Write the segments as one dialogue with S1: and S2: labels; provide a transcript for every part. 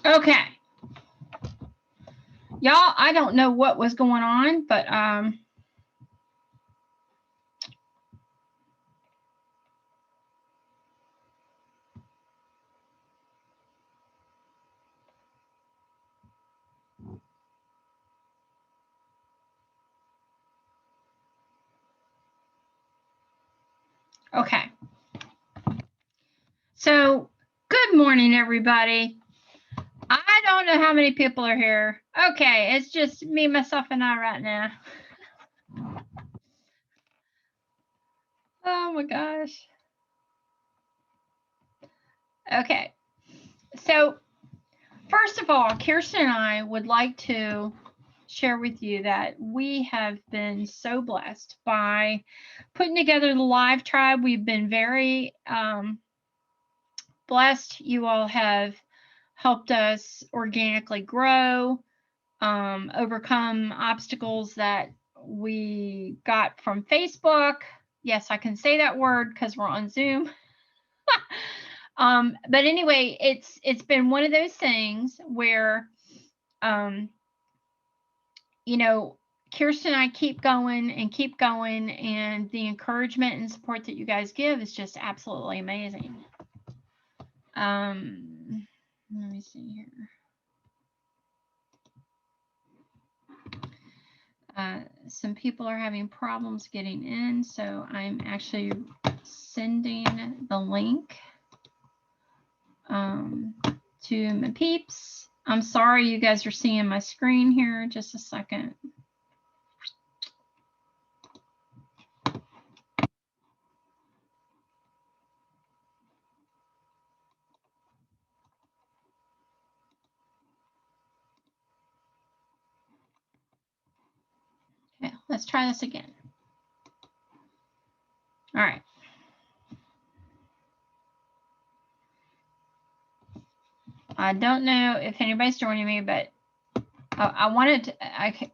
S1: Okay. Y'all, I don't know what was going on, but okay. So, good morning, everybody. I don't know how many people are here. Okay, it's just me, myself, and I right now. Oh my gosh. Okay. So, first of all, Kirsten and I would like to share with you that we have been so blessed by putting together the live tribe. We've been very blessed. You all have helped us organically grow, overcome obstacles that we got from Facebook. Yes, I can say that word because we're on Zoom. But anyway, it's been one of those things where, you know, Kirsten and I keep going, and the encouragement and support that you guys give is just absolutely amazing. Let me see here. Some people are having problems getting in, so I'm actually sending the link to my peeps. I'm sorry you guys are seeing my screen here. Just a second. Okay, let's try this again. All right. I don't know if anybody's joining me, but I wanted to,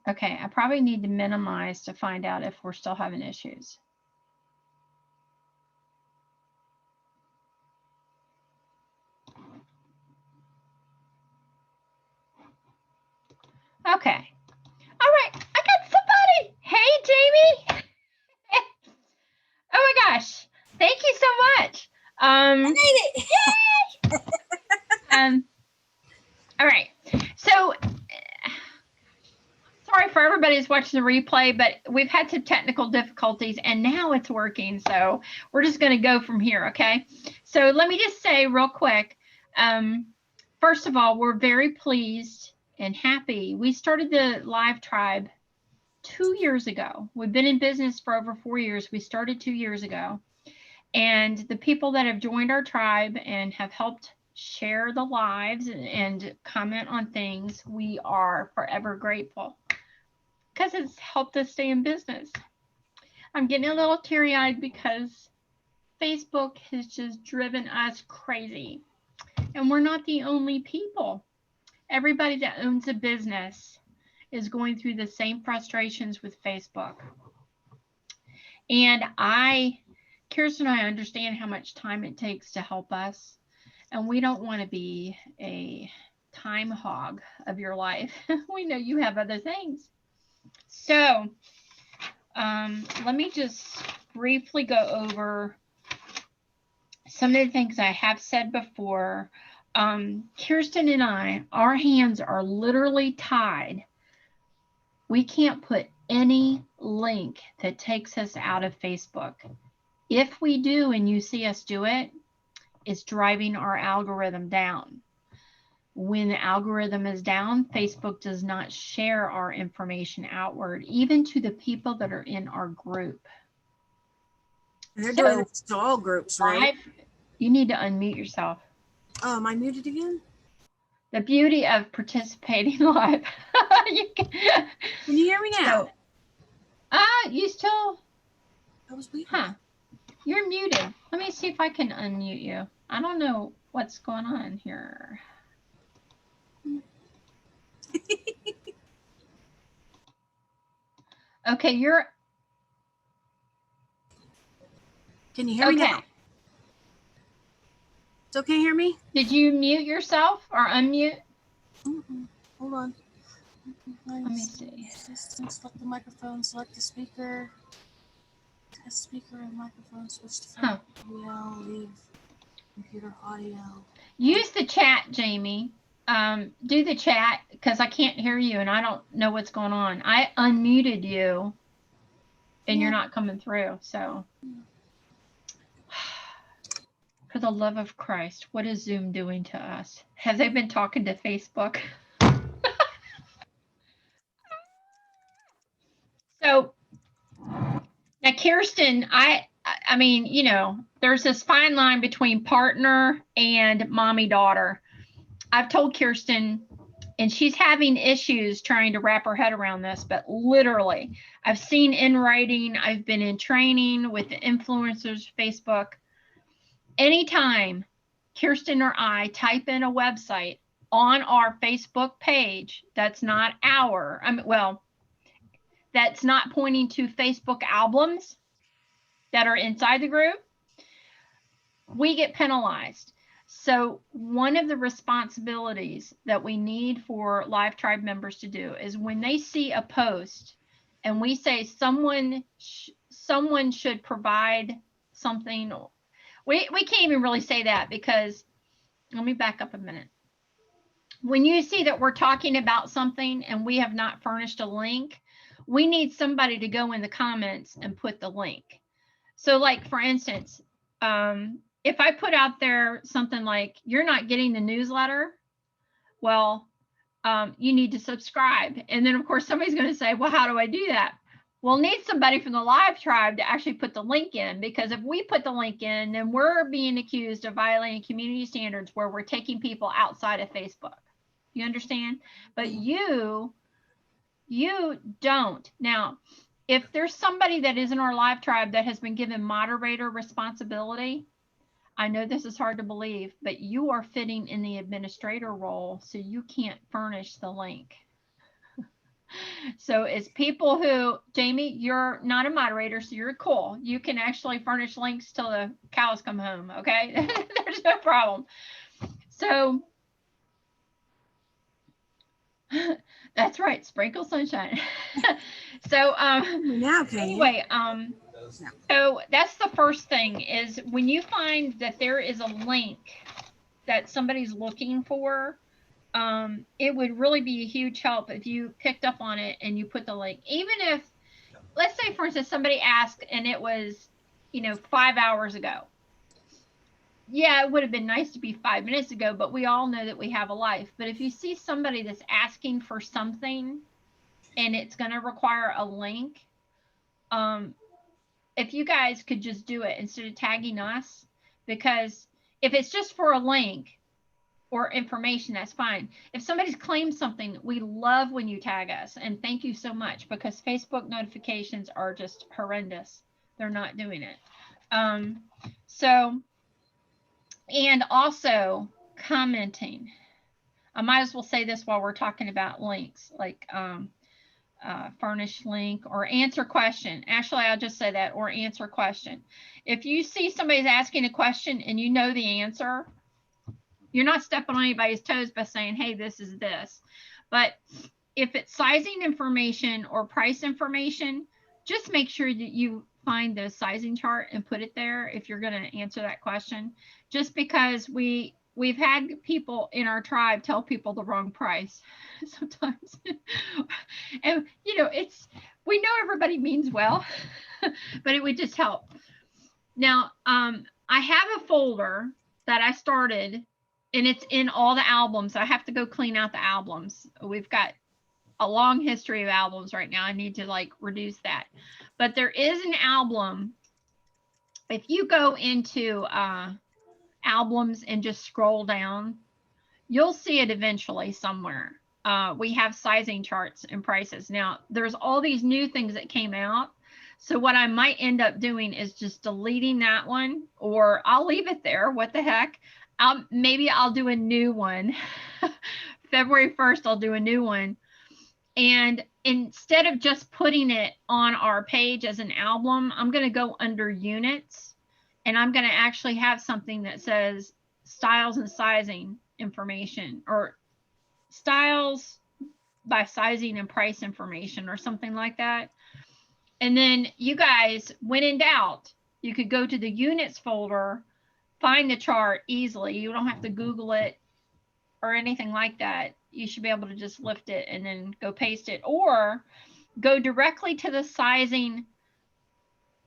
S1: okay, I probably need to minimize to find out if we're still having issues. Okay. All right. I got somebody. Hey, Jamie. Oh my gosh. Thank you so much.
S2: I made it.
S1: Yay! All right. So sorry for everybody who's watching the replay, but we've had some technical difficulties and now it's working. So we're just going to go from here. Okay. So let me just say real quick. First of all, we're very pleased and happy. We started the Live Tribe 2 years ago. We've been in business for over 4 years. We started 2 years ago. And the people that have joined our tribe and have helped share the lives and comment on things, we are forever grateful because it's helped us stay in business. I'm getting a little teary-eyed because Facebook has just driven us crazy. And we're not the only people. Everybody that owns a business is going through the same frustrations with Facebook. And Kirsten and I understand how much time it takes to help us. And we don't want to be a time hog of your life. We know you have other things. So let me just briefly go over some of the things I have said before. Kirsten and I, our hands are literally tied. We can't put any link that takes us out of Facebook. If we do and you see us do it, it's driving our algorithm down. When the algorithm is down, Facebook does not share our information outward, even to the people that are in our group.
S2: And they're doing this to all groups, right?
S1: You need to unmute yourself.
S2: Oh, am I muted again?
S1: The beauty of participating live.
S2: Can you hear me now?
S1: You still.
S2: I was muted.
S1: Huh. You're muted. Let me see if I can unmute you. I don't know what's going on here. Okay, you're.
S2: Can you hear me now? Still can't hear me?
S1: Did you mute yourself or unmute?
S2: Hold on.
S1: Let me see.
S2: Select the microphone, select the speaker. Test speaker and microphone, switch to phone audio, leave computer audio.
S1: Use the chat, Jamie. Do the chat because I can't hear you and I don't know what's going on. I unmuted you and you're not coming through. So, for the love of Christ, what is Zoom doing to us? Have they been talking to Facebook? So, now Kirsten, I mean, you know, there's this fine line between partner and mommy daughter. I've told Kirsten, and she's having issues trying to wrap her head around this, but literally, I've seen in writing, I've been in training with the influencers, Facebook. Anytime Kirsten or I type in a website on our Facebook page, that's not that's not pointing to Facebook albums that are inside the group, we get penalized. So one of the responsibilities that we need for Live Tribe members to do is when they see a post and we say someone should provide something, we can't even really say that because, let me back up a minute. When you see that we're talking about something and we have not furnished a link, we need somebody to go in the comments and put the link. So like, for instance, if I put out there something like, you're not getting the newsletter, well, you need to subscribe. And then of course, somebody's going to say, well, how do I do that? We'll need somebody from the Live Tribe to actually put the link in, because if we put the link in, then we're being accused of violating community standards where we're taking people outside of Facebook. You understand? But you don't. Now, if there's somebody that is in our Live Tribe that has been given moderator responsibility, I know this is hard to believe, but you are fitting in the administrator role, so you can't furnish the link. So it's people who, Jamie, you're not a moderator, so you're cool. You can actually furnish links till the cows come home, okay? There's no problem. So that's right, sprinkle sunshine. So anyway, so that's the first thing, is when you find that there is a link that somebody's looking for, it would really be a huge help if you picked up on it and you put the link. Even if, let's say for instance, somebody asked and it was, 5 hours ago. Yeah, it would have been nice to be 5 minutes ago, but we all know that we have a life. But if you see somebody that's asking for something and it's going to require a link, if you guys could just do it instead of tagging us, because if it's just for a link or information, that's fine. If somebody's claimed something, we love when you tag us, and thank you so much, because Facebook notifications are just horrendous. They're not doing it. And also commenting. I might as well say this while we're talking about links, like furnish link or answer question. Actually, I'll just say that, or answer question. If you see somebody's asking a question and you know the answer, you're not stepping on anybody's toes by saying, hey, this is this. But if it's sizing information or price information, just make sure that you find the sizing chart and put it there if you're going to answer that question. Just because we've had people in our tribe tell people the wrong price sometimes. And we know everybody means well, but it would just help. Now, I have a folder that I started, and it's in all the albums. I have to go clean out the albums. We've got a long history of albums right now. I need to reduce that. But there is an album. If you go into albums and just scroll down, you'll see it eventually somewhere. We have sizing charts and prices. Now, there's all these new things that came out. So what I might end up doing is just deleting that one, or I'll leave it there. What the heck? Maybe I'll do a new one. February 1st, I'll do a new one. And instead of just putting it on our page as an album, I'm going to go under units, and I'm going to actually have something that says styles and sizing information, or styles by sizing and price information or something like that. And then you guys, when in doubt, you could go to the units folder, find the chart easily. You don't have to Google it or anything like that. You should be able to just lift it and then go paste it, or go directly to the sizing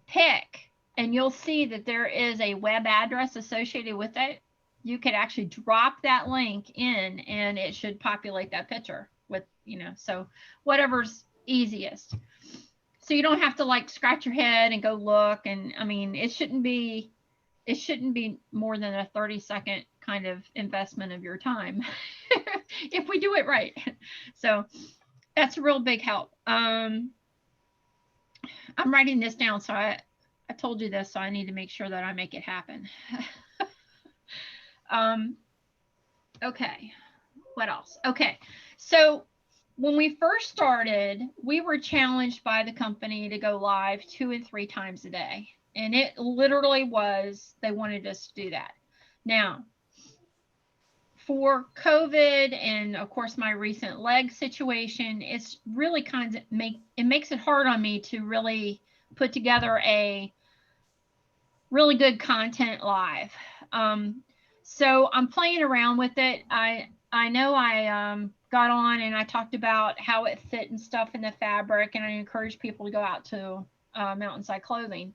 S1: pick, and you'll see that there is a web address associated with it. You could actually drop that link in and it should populate that picture with, so whatever's easiest. So you don't have to like scratch your head and go look. And I mean, it shouldn't be more than a 30-second kind of investment of your time if we do it right. So that's a real big help. I'm writing this down, so I told you this, so I need to make sure that I make it happen. Okay, what else? Okay, so when we first started, we were challenged by the company to go live 2 and 3 times a day. And it literally was, they wanted us to do that. Now, for COVID and of course my recent leg situation, it's really kind of makes it hard on me to really put together a really good content live. So I'm playing around with it. I know I got on and I talked about how it fit and stuff in the fabric, and I encourage people to go out to Mountainside Clothing.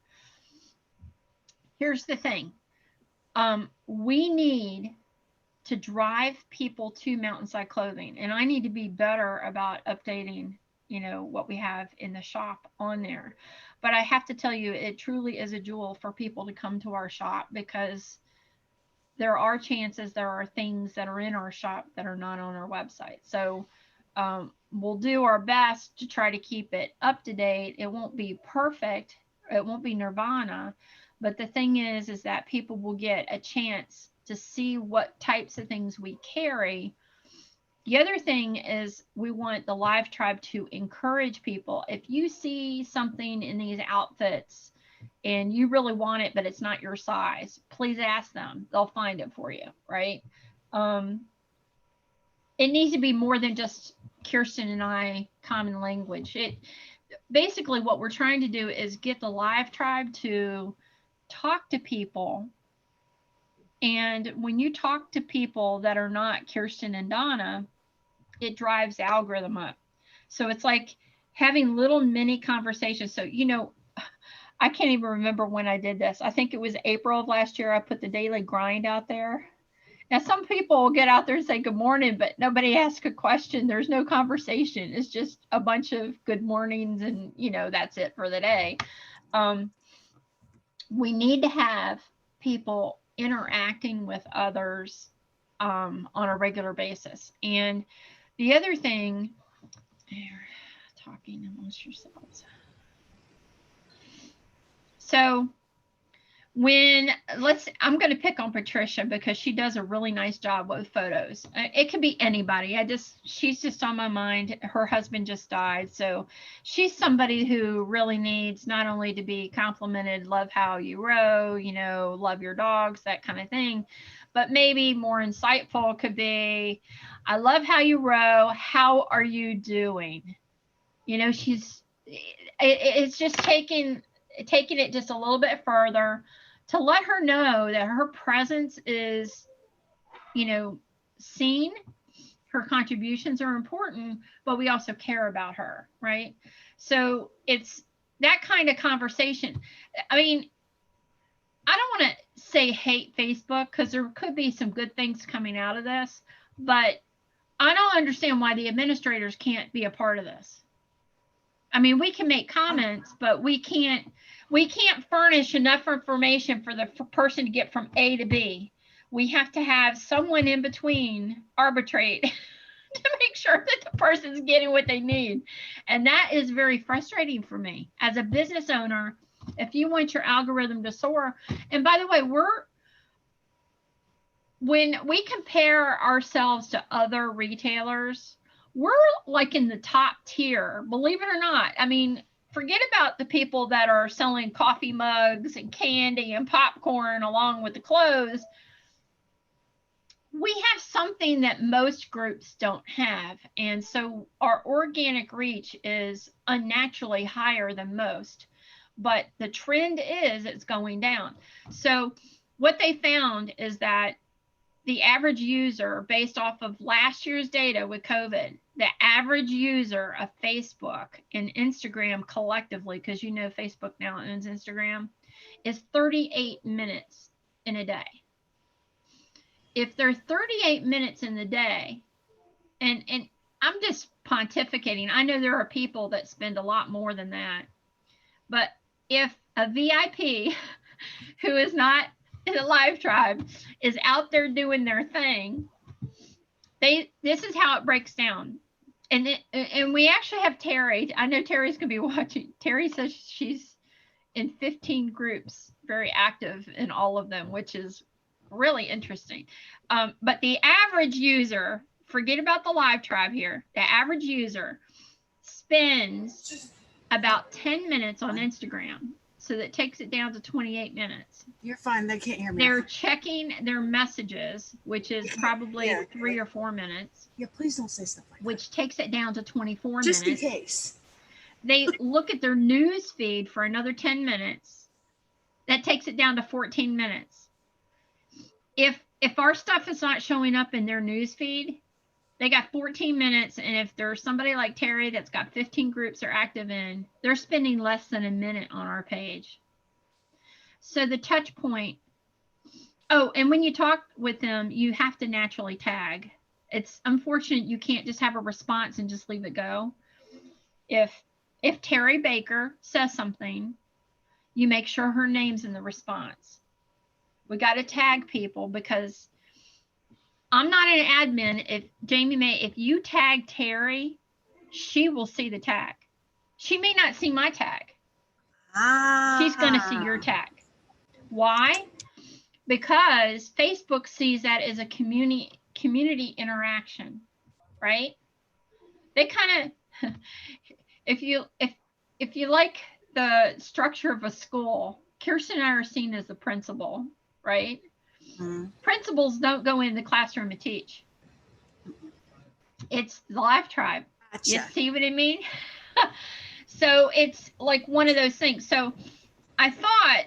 S1: Here's the thing. We need to drive people to Mountainside Clothing, and I need to be better about updating, what we have in the shop on there. But I have to tell you, it truly is a jewel for people to come to our shop, because there are chances there are things that are in our shop that are not on our website. So we'll do our best to try to keep it up to date. It won't be perfect. It won't be nirvana. But the thing is that people will get a chance to see what types of things we carry. The other thing is we want the Live Tribe to encourage people. If you see something in these outfits and you really want it, but it's not your size, please ask them. They'll find it for you, right? It needs to be more than just Kirsten and I common language. Basically what we're trying to do is get the Live Tribe to talk to people. And when you talk to people that are not Kirsten and Donna, it drives the algorithm up. So it's like having little mini conversations. So, I can't even remember when I did this. I think it was April of last year. I put the daily grind out there. Now, some people will get out there and say good morning, but nobody asks a question. There's no conversation. It's just a bunch of good mornings, and, that's it for the day. We need to have people interacting with others on a regular basis. And the other thing, talking amongst yourselves. So I'm going to pick on Patricia because she does a really nice job with photos. It could be anybody. She's just on my mind. Her husband just died. So she's somebody who really needs not only to be complimented, love how you row, love your dogs, that kind of thing, but maybe more insightful could be, I love how you row. How are you doing? It's just taking it just a little bit further to let her know that her presence is, seen. Her contributions are important, but we also care about her, right? So it's that kind of conversation. I mean, I don't want to say hate Facebook, because there could be some good things coming out of this, but I don't understand why the administrators can't be a part of this. I mean, we can make comments, but we can't furnish enough information for the person to get from A to B. We have to have someone in between arbitrate to make sure that the person's getting what they need. And that is very frustrating for me as a business owner. If you want your algorithm to soar, and by the way, when we compare ourselves to other retailers, we're like in the top tier, believe it or not. I mean, forget about the people that are selling coffee mugs and candy and popcorn along with the clothes. we have something that most groups don't have. And so our organic reach is unnaturally higher than most. But the trend is it's going down. So what they found is that the average user, based off of last year's data with COVID, the average user of Facebook and Instagram collectively, because you know Facebook now owns Instagram, is 38 minutes in a day. If they're 38 minutes in the day, and I'm just pontificating, I know there are people that spend a lot more than that, but if a VIP who is not in a live tribe is out there doing their thing, this is how it breaks down. And we actually have Terry. I know Terry's gonna be watching. Terry says she's in 15 groups, very active in all of them, which is really interesting. But the average user, forget about the live tribe here, the average user spends about 10 minutes on Instagram. So that takes it down to 28 minutes.
S2: You're fine. They can't hear me.
S1: They're checking their messages, which is probably 3 or 4 minutes.
S2: Yeah, please don't say stuff like that.
S1: Which takes it down to 24
S2: Just
S1: minutes.
S2: in case.
S1: They look at their news feed for another 10 minutes. That takes it down to 14 minutes. If our stuff is not showing up in their news feed, they got 14 minutes. And if there's somebody like Terry that's got 15 groups they're active in, they're spending less than a minute on our page. So the touch point. Oh, and when you talk with them, you have to naturally tag. It's unfortunate you can't just have a response and just leave it go. If Terry Baker says something, you make sure her name's in the response. We got to tag people, because I'm not an admin. If Jamie May, if you tag Terry, she will see the tag. She may not see my tag. She's going to see your tag. Why? Because Facebook sees that as a community interaction, right? They kind of, if you like the structure of a school, Kirsten and I are seen as the principal, right? Mm-hmm. Principals don't go in the classroom to teach. It's the live tribe. Gotcha. You see what I mean? So it's like one of those things. So I thought,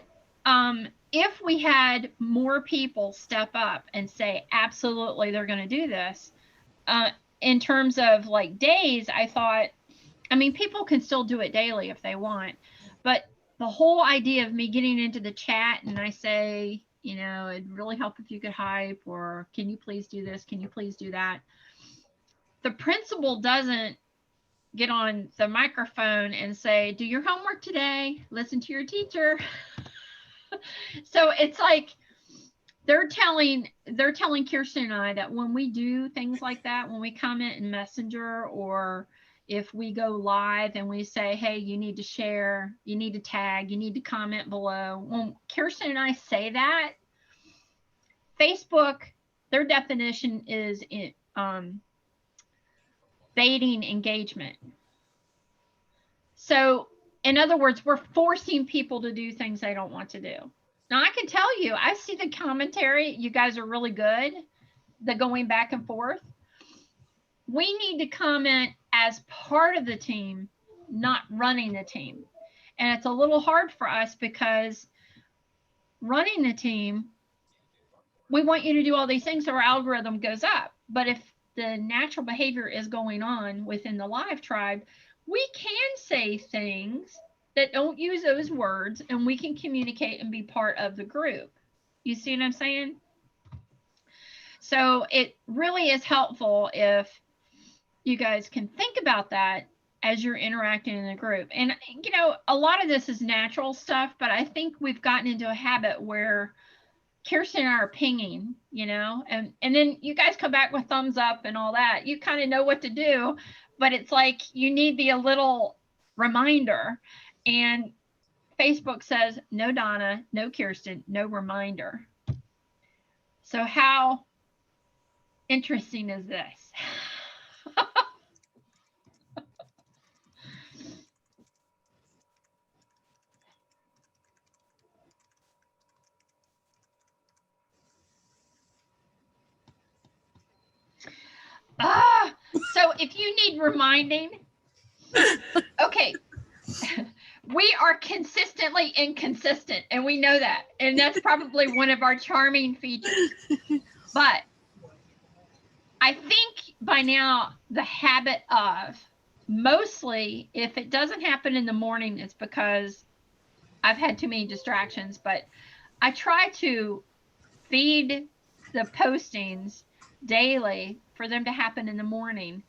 S1: if we had more people step up and say, absolutely, they're going to do this, in terms of like days, I thought, I mean, people can still do it daily if they want, but the whole idea of me getting into the chat and I say, you know, it'd really help if you could hype, or can you please do this? Can you please do that? The principal doesn't get on the microphone and say, do your homework today, listen to your teacher. So it's like they're telling Kirsten and I that when we do things like that, when we comment in Messenger, or if we go live and we say, hey, you need to share, you need to tag, you need to comment below, when Kirsten and I say that, Facebook, their definition is baiting engagement. So in other words, we're forcing people to do things they don't want to do. Now I can tell you, I see the commentary. You guys are really good. The going back and forth. We need to comment as part of the team, not running the team. And it's a little hard for us because running the team, we want you to do all these things so our algorithm goes up. But if the natural behavior is going on within the live tribe, we can say things that don't use those words, and we can communicate and be part of the group. You see what I'm saying? So it really is helpful if you guys can think about that as you're interacting in the group. And, you know, a lot of this is natural stuff, but I think we've gotten into a habit where Kirsten and I are pinging, you know, and then you guys come back with thumbs up and all that. You kind of know what to do, but it's like you need a little reminder. And Facebook says, no Donna, no Kirsten, no reminder. So how interesting is this? if you need reminding, okay. We are consistently inconsistent, and we know that. And that's probably one of our charming features. But I think by now the habit of, mostly if it doesn't happen in the morning, it's because I've had too many distractions, but I try to feed the postings daily for them to happen in the morning.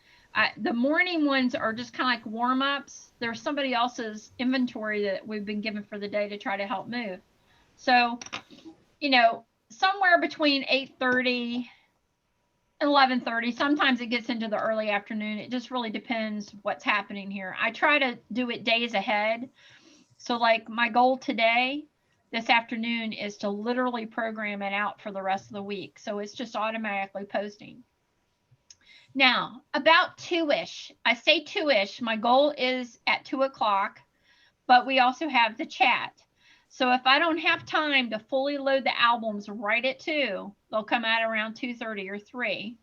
S1: The morning ones are just kind of like warm-ups. There's somebody else's inventory that we've been given for the day to try to help move. So, you know, somewhere between 8:30 and 11:30. Sometimes it gets into the early afternoon. It just really depends what's happening here. I try to do it days ahead. So like my goal today, this afternoon, is to literally program it out for the rest of the week. So it's just automatically posting. Now, about 2-ish, I say 2-ish, my goal is at 2 o'clock, but we also have the chat. So if I don't have time to fully load the albums right at 2, they'll come out around 2:30 or 3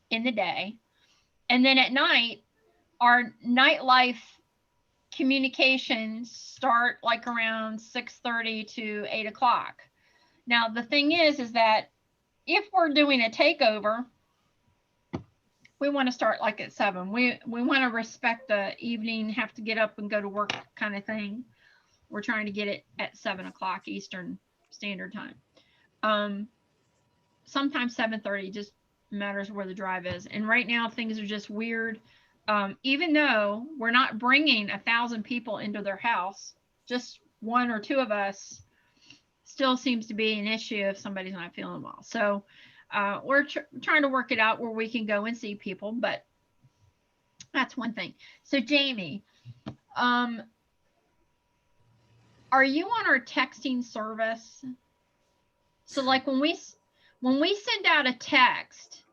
S1: in the day. And then at night, our nightlife communications start like around 6:30 to 8 o'clock. Now, the thing is that if we're doing a takeover, we want to start like at 7. We want to respect the evening, have to get up and go to work kind of thing. We're trying to get it at 7 o'clock Eastern Standard Time. Sometimes 7:30, just matters where the drive is. And right now things are just weird. Even though we're not bringing 1,000 people into their house, just 1 or 2 of us still seems to be an issue if somebody's not feeling well. So we're trying to work it out where we can go and see people, but that's one thing. So Jamie, are you on our texting service? So like when we send out a text,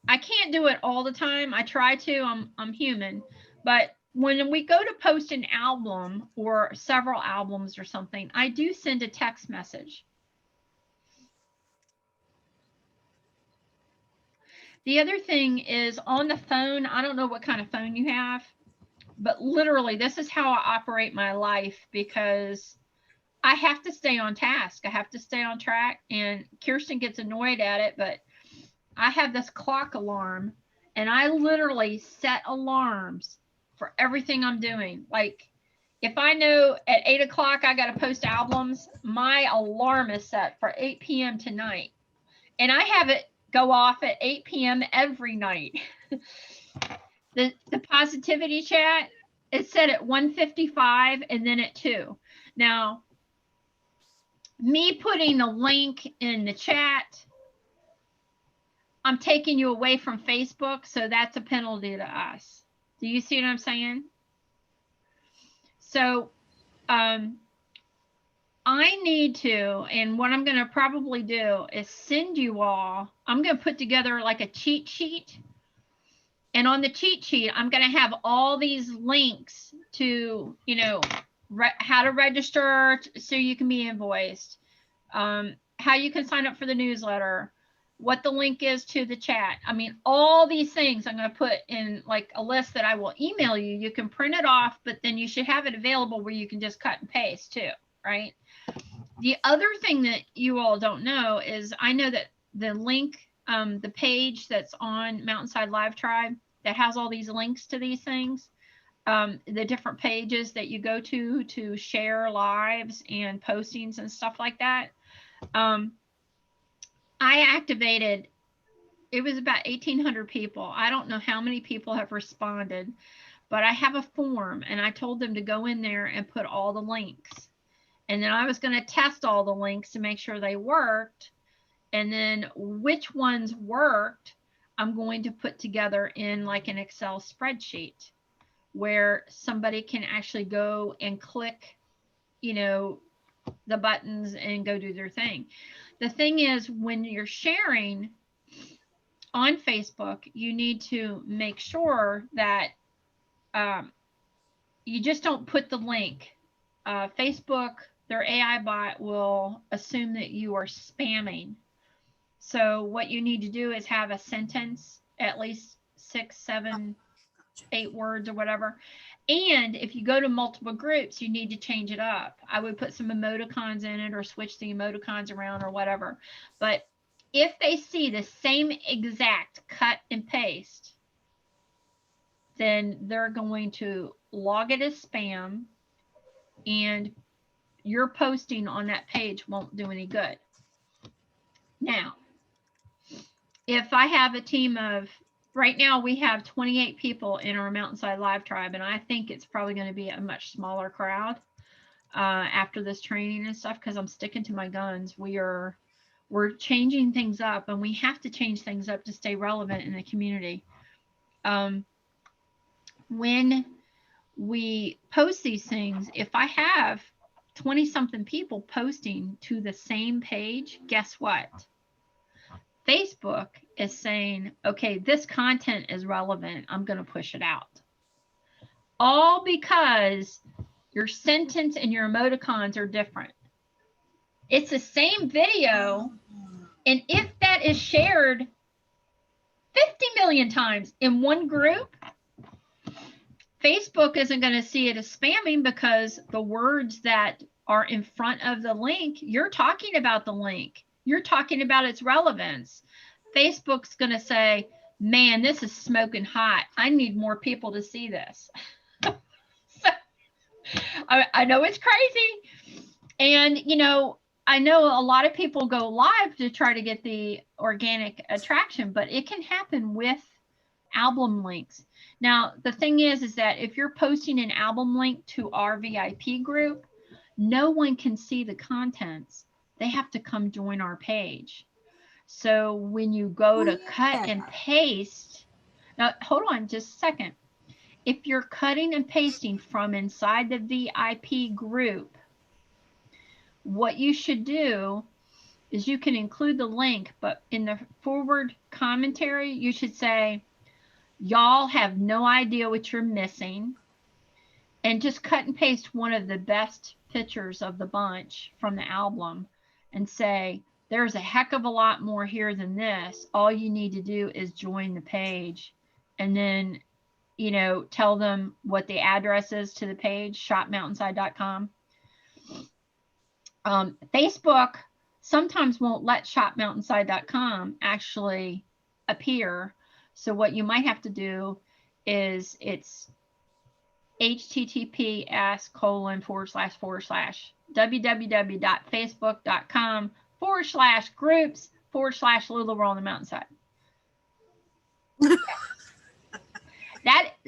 S1: I can't do it all the time. I try to, I'm human, but when we go to post an album or several albums or something, I do send a text message. The other thing is on the phone, I don't know what kind of phone you have, but literally this is how I operate my life because I have to stay on task. I have to stay on track, and Kirsten gets annoyed at it, but I have this clock alarm and I literally set alarms for everything I'm doing. Like if I know at 8 o'clock I got to post albums, my alarm is set for 8 p.m. tonight. And I have it go off at 8 p.m. every night. The positivity chat, it's set at 1:55 and then at 2. Now, me putting the link in the chat, I'm taking you away from Facebook, so that's a penalty to us. Do you see what I'm saying? So I need to, and what I'm going to probably do is send you all, I'm going to put together like a cheat sheet. And on the cheat sheet, I'm going to have all these links to, you know, how to register so you can be invoiced, how you can sign up for the newsletter, what the link is to the chat. I mean, all these things I'm going to put in like a list that I will email you. You can print it off, but then you should have it available where you can just cut and paste too, right? The other thing that you all don't know is I know that the link, the page that's on Mountainside Live Tribe that has all these links to these things, the different pages that you go to share lives and postings and stuff like that. I activated, it was about 1,800 people. I don't know how many people have responded, but I have a form and I told them to go in there and put all the links. And then I was going to test all the links to make sure they worked. And then which ones worked, I'm going to put together in like an Excel spreadsheet where somebody can actually go and click, you know, the buttons and go do their thing. The thing is, when you're sharing on Facebook, you need to make sure that you just don't put the link. Facebook, their AI bot will assume that you are spamming. So what you need to do is have a sentence at least 6, 7, 8 words or whatever. And if you go to multiple groups, you need to change it up. I would put some emoticons in it or switch the emoticons around or whatever. But if they see the same exact cut and paste, then they're going to log it as spam, and your posting on that page won't do any good. Now, if I have a team of, right now we have 28 people in our Mountainside Live Tribe, and I think it's probably going to be a much smaller crowd after this training and stuff, because I'm sticking to my guns. We're changing things up, and we have to change things up to stay relevant in the community. When we post these things, if I have 20 something people posting to the same page, guess what? Facebook is saying, okay, this content is relevant. I'm going to push it out. All because your sentence and your emoticons are different. It's the same video. And if that is shared 50 million times in one group, Facebook isn't going to see it as spamming, because the words that are in front of the link, you're talking about the link. You're talking about its relevance. Facebook's going to say, man, this is smoking hot. I need more people to see this. So, I know it's crazy. And, you know, I know a lot of people go live to try to get the organic attraction, but it can happen with album links. Now, the thing is that if you're posting an album link to our VIP group, no one can see the contents. They have to come join our page. So when you go to cut and paste, now hold on just a second. If you're cutting and pasting from inside the VIP group, what you should do is you can include the link, but in the forward commentary, you should say, y'all have no idea what you're missing, and just cut and paste one of the best pictures of the bunch from the album and say, there's a heck of a lot more here than this. All you need to do is join the page, and then, you know, tell them what the address is to the page, shopmountainside.com. Facebook sometimes won't let shopmountainside.com actually appear. So what you might have to do is it's https://www.facebook.com/groups/Lula World on the Mountainside.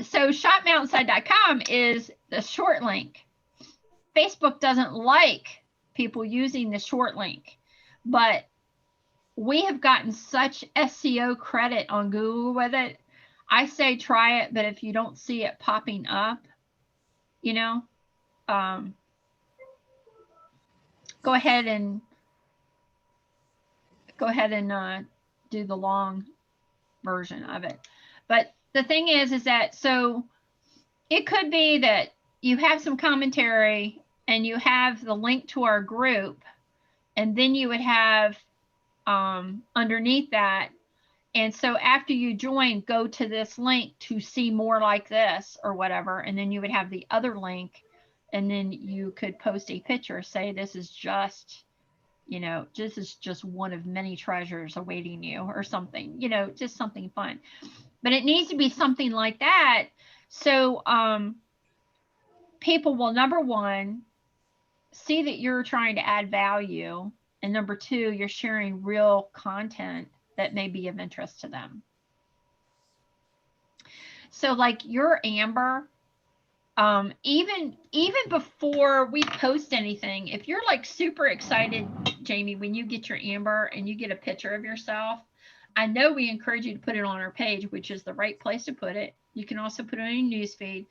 S1: So shopmountainside.com is the short link. Facebook doesn't like people using the short link, but we have gotten such SEO credit on Google with it. I say try it, but if you don't see it popping up, you know, go ahead and do the long version of it. But the thing is that, so it could be that you have some commentary and you have the link to our group, and then you would have underneath that, and so after you join, go to this link to see more like this or whatever, and then you would have the other link, and then you could post a picture, say this is just, you know, this is just one of many treasures awaiting you or something, you know, just something fun. But it needs to be something like that, so people will, number one, see that you're trying to add value, and number two, you're sharing real content that may be of interest to them. So like your Amber, even before we post anything, if you're like super excited, Jamie, when you get your Amber and you get a picture of yourself, I know we encourage you to put it on our page, which is the right place to put it. You can also put it on your newsfeed.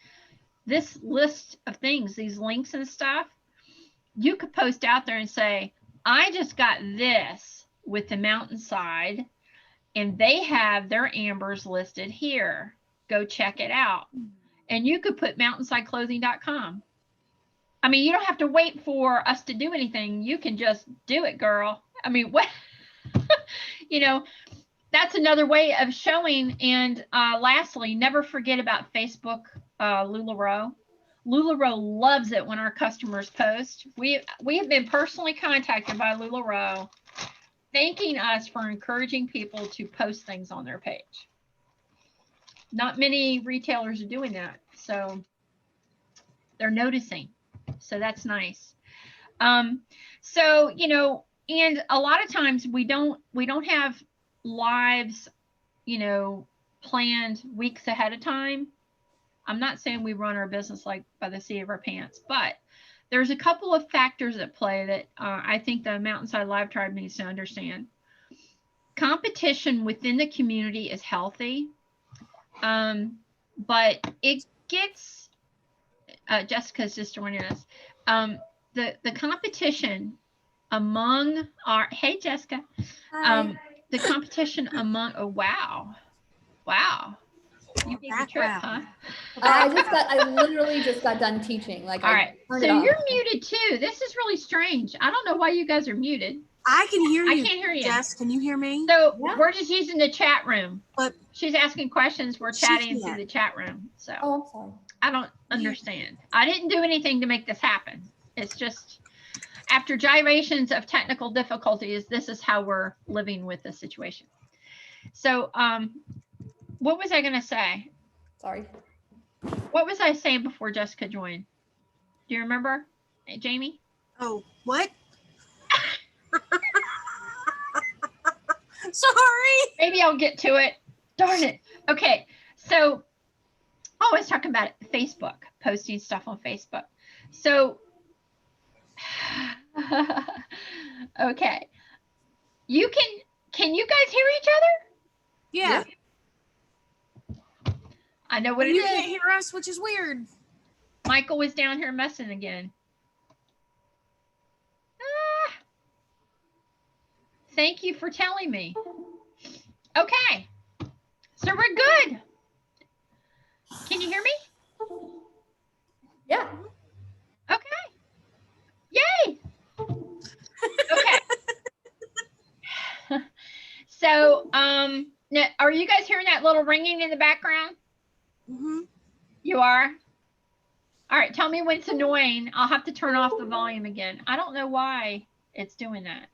S1: This list of things, these links and stuff, you could post out there and say, I just got this with the Mountainside, and they have their Ambers listed here. Go check it out. And you could put mountainsideclothing.com. I mean, you don't have to wait for us to do anything. You can just do it, girl. I mean, what, you know, that's another way of showing. And lastly, never forget about Facebook, LuLaRoe. LuLaRoe loves it when our customers post. We have been personally contacted by LuLaRoe thanking us for encouraging people to post things on their page. Not many retailers are doing that, so they're noticing. So that's nice. So, you know, and a lot of times we don't have lives, you know, planned weeks ahead of time. I'm not saying we run our business like by the seat of our pants, but there's a couple of factors at play that I think the Mountainside Live Tribe needs to understand. Competition within the community is healthy, but it gets, Jessica's just joining us. The competition among our, hey Jessica, the competition among, oh wow, you made the trip, huh?
S3: I literally just got done teaching. Like,
S1: all right, so you're muted too. This is really strange. I don't know why you guys are muted.
S2: I can hear you.
S1: I can't hear you.
S2: Jess, can you hear me?
S1: So we're just using the chat room.
S2: But
S1: she's asking questions. We're chatting through the chat room. So
S3: I'm sorry.
S1: I don't understand. I didn't do anything to make this happen. It's just after gyrations of technical difficulties, this is how we're living with the situation. So what was I going to say?
S3: Sorry.
S1: What was I saying before Jessica joined? Do you remember, Jamie?
S2: Oh, what? Sorry.
S1: Maybe I'll get to it. Darn it. Okay. So I was talking about Facebook, posting stuff on Facebook. So, okay. Can you guys hear each other?
S2: Yeah.
S1: I know what it
S2: you
S1: is.
S2: You can't hear us, which is weird.
S1: Michael was down here messing again. Thank you for telling me. Okay. So we're good. Can you hear me?
S3: Yeah.
S1: Okay. Yay. Okay. So, now, are you guys hearing that little ringing in the background?
S2: Mm-hmm.
S1: You are? All right, tell me when it's annoying. I'll have to turn off the volume again. I don't know why it's doing that.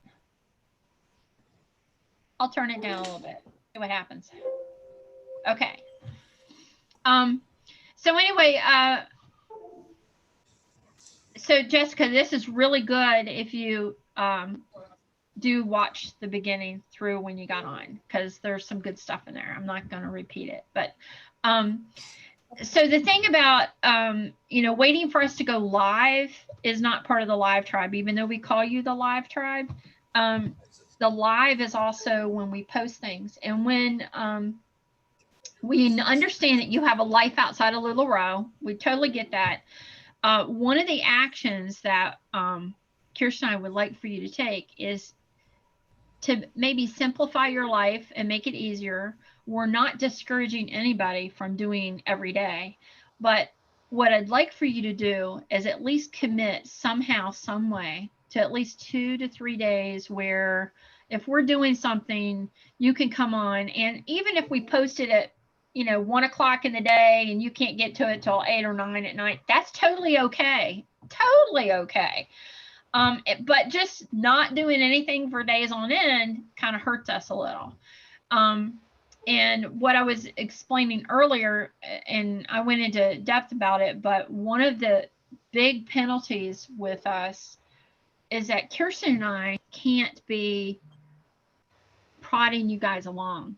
S1: I'll turn it down a little bit. See what happens. Okay. So anyway, so Jessica, this is really good if you do watch the beginning through when you got on, because there's some good stuff in there. I'm not going to repeat it, but so the thing about you know, waiting for us to go live is not part of the live tribe, even though we call you the live tribe. The live is also when we post things, and when we understand that you have a life outside of LuLaRoe. We totally get that. One of the actions that Kirsten and I would like for you to take is to maybe simplify your life and make it easier. We're not discouraging anybody from doing every day, but what I'd like for you to do is at least commit somehow, some way, to at least 2 to 3 days where if we're doing something, you can come on, and even if we post it at, you know, 1 o'clock in the day and you can't get to it till 8 or 9 at night, that's totally okay. Totally okay. But just not doing anything for days on end kind of hurts us a little. And what I was explaining earlier, and I went into depth about it, but one of the big penalties with us is that Kirsten and I can't be prodding you guys along,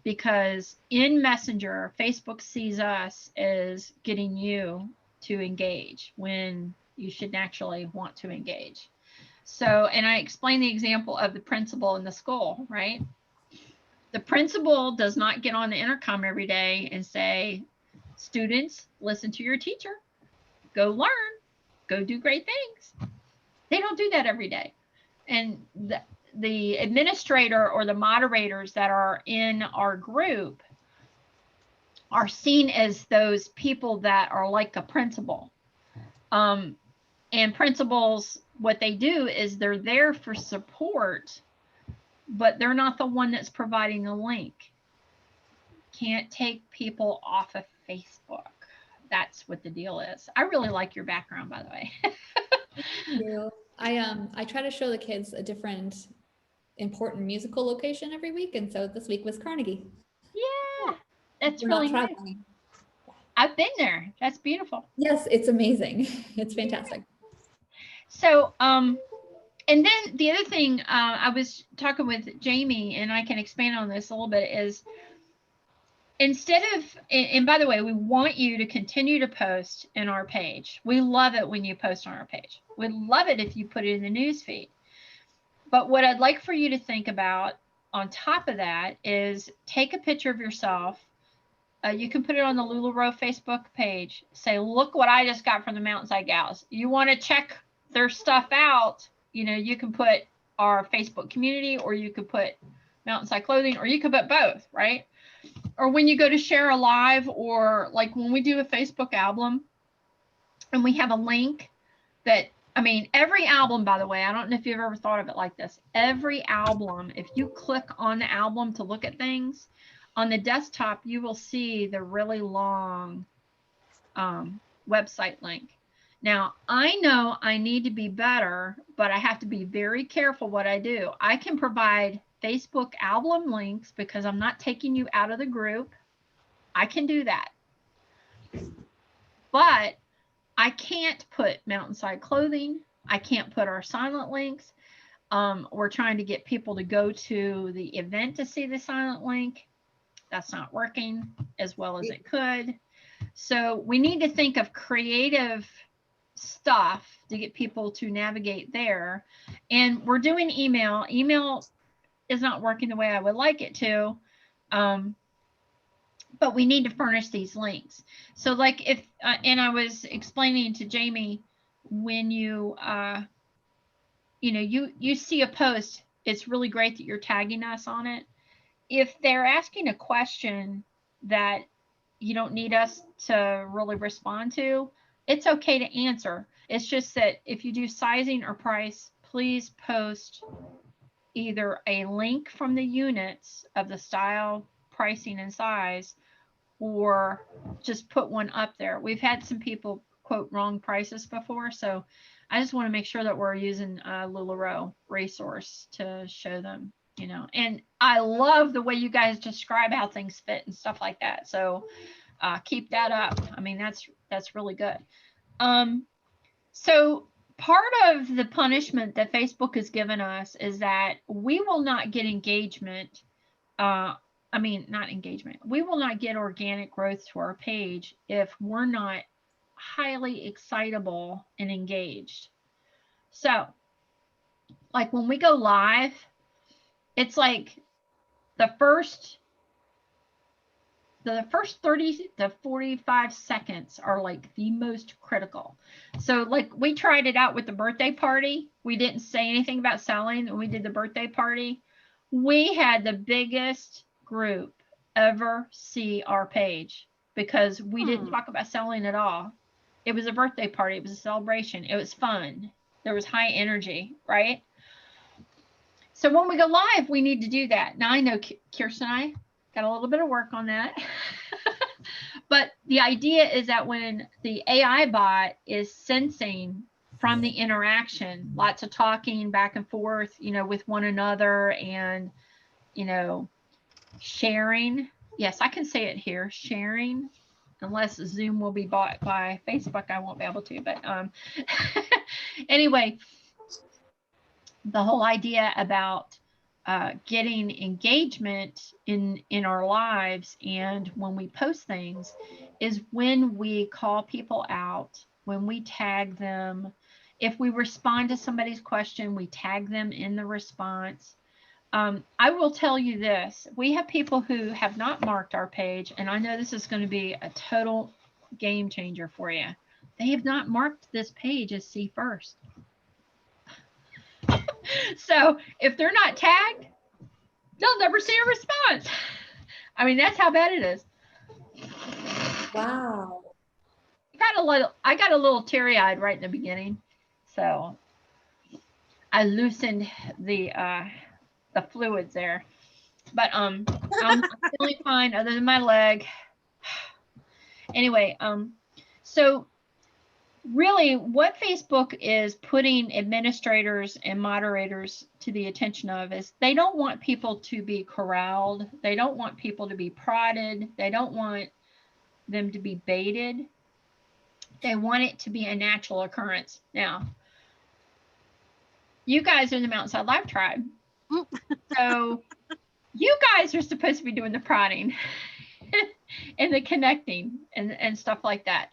S1: because in Messenger, Facebook sees us as getting you to engage when you should naturally want to engage. So, and I explained the example of the principal in the school, right? The principal does not get on the intercom every day and say, students, listen to your teacher, go learn, go do great things. They don't do that every day. And the administrator or the moderators that are in our group are seen as those people that are like a principal. And principals, what they do is they're there for support, but they're not the one that's providing the link. Can't take people off of Facebook. That's what the deal is. I really like your background, by the way.
S3: Thank you. I try to show the kids a different important musical location every week, and so this week was Carnegie.
S1: Yeah, that's
S3: We're
S1: really
S3: not
S1: nice.
S3: traveling.
S1: I've been there. That's beautiful.
S3: Yes, it's amazing. It's fantastic.
S1: So, and then the other thing, I was talking with Jamie, and I can expand on this a little bit, is instead of, and by the way, we want you to continue to post in our page. We love it when you post on our page. We love it if you put it in the news feed. But what I'd like for you to think about on top of that is take a picture of yourself. You can put it on the LuLaRoe Facebook page. Say, look what I just got from the Mountainside Gals. You want to check their stuff out, you can put our Facebook community, or you could put Mountainside Clothing, or you could put both, right? Or when you go to share a live, or like when we do a Facebook album and we have a link that, every album, by the way, I don't know if you've ever thought of it like this. Every album, if you click on the album to look at things, on the desktop, you will see the really long website link. Now, I know I need to be better, but I have to be very careful what I do. I can provide Facebook album links because I'm not taking you out of the group. I can do that. But I can't put Mountainside Clothing. I can't put our silent links. We're trying to get people to go to the event to see the silent link. That's not working as well as it could. So we need to think of creative stuff to get people to navigate there. And we're doing email. Email is not working the way I would like it to. But we need to furnish these links. So like if, and I was explaining to Jamie, when you, you see a post, it's really great that you're tagging us on it. If they're asking a question that you don't need us to really respond to, it's okay to answer. It's just that if you do sizing or price, please post either a link from the units of the style, pricing, and size, or just put one up there. We've had some people quote wrong prices before, so I just want to make sure that we're using LuLaRoe resource to show them, and I love the way you guys describe how things fit and stuff like that. So keep that up. That's really good. So part of the punishment that Facebook has given us is that we will not get engagement. Not engagement. We will not get organic growth to our page if we're not highly excitable and engaged. So like when we go live, it's like the first 30 to 45 seconds are like the most critical. So like we tried it out with the birthday party. We didn't say anything about selling when we did the birthday party. We had the biggest group ever see our page because we didn't talk about selling at all. It was a birthday party. It was a celebration. It was fun. There was high energy, right? So when we go live, we need to do that. Now I know Kirsten and I got a little bit of work on that. But the idea is that when the AI bot is sensing from the interaction, lots of talking back and forth, with one another, and, sharing. Yes, I can say it here, sharing, unless Zoom will be bought by Facebook, I won't be able to. But anyway, the whole idea about getting engagement in our lives and when we post things is when we call people out, when we tag them. If we respond to somebody's question, we tag them in the response. I will tell you this, we have people who have not marked our page, and I know this is going to be a total game changer for you. They have not marked this page as See First. So if they're not tagged, they'll never see a response. That's how bad it is.
S3: Wow.
S1: I got a little teary-eyed right in the beginning. So I loosened the the fluids there. But I'm feeling fine other than my leg. Anyway, so really what Facebook is putting administrators and moderators to the attention of is they don't want people to be corralled. They don't want people to be prodded. They don't want them to be baited. They want it to be a natural occurrence. Now, you guys are the Mountainside Live Tribe. So you guys are supposed to be doing the prodding and the connecting and stuff like that.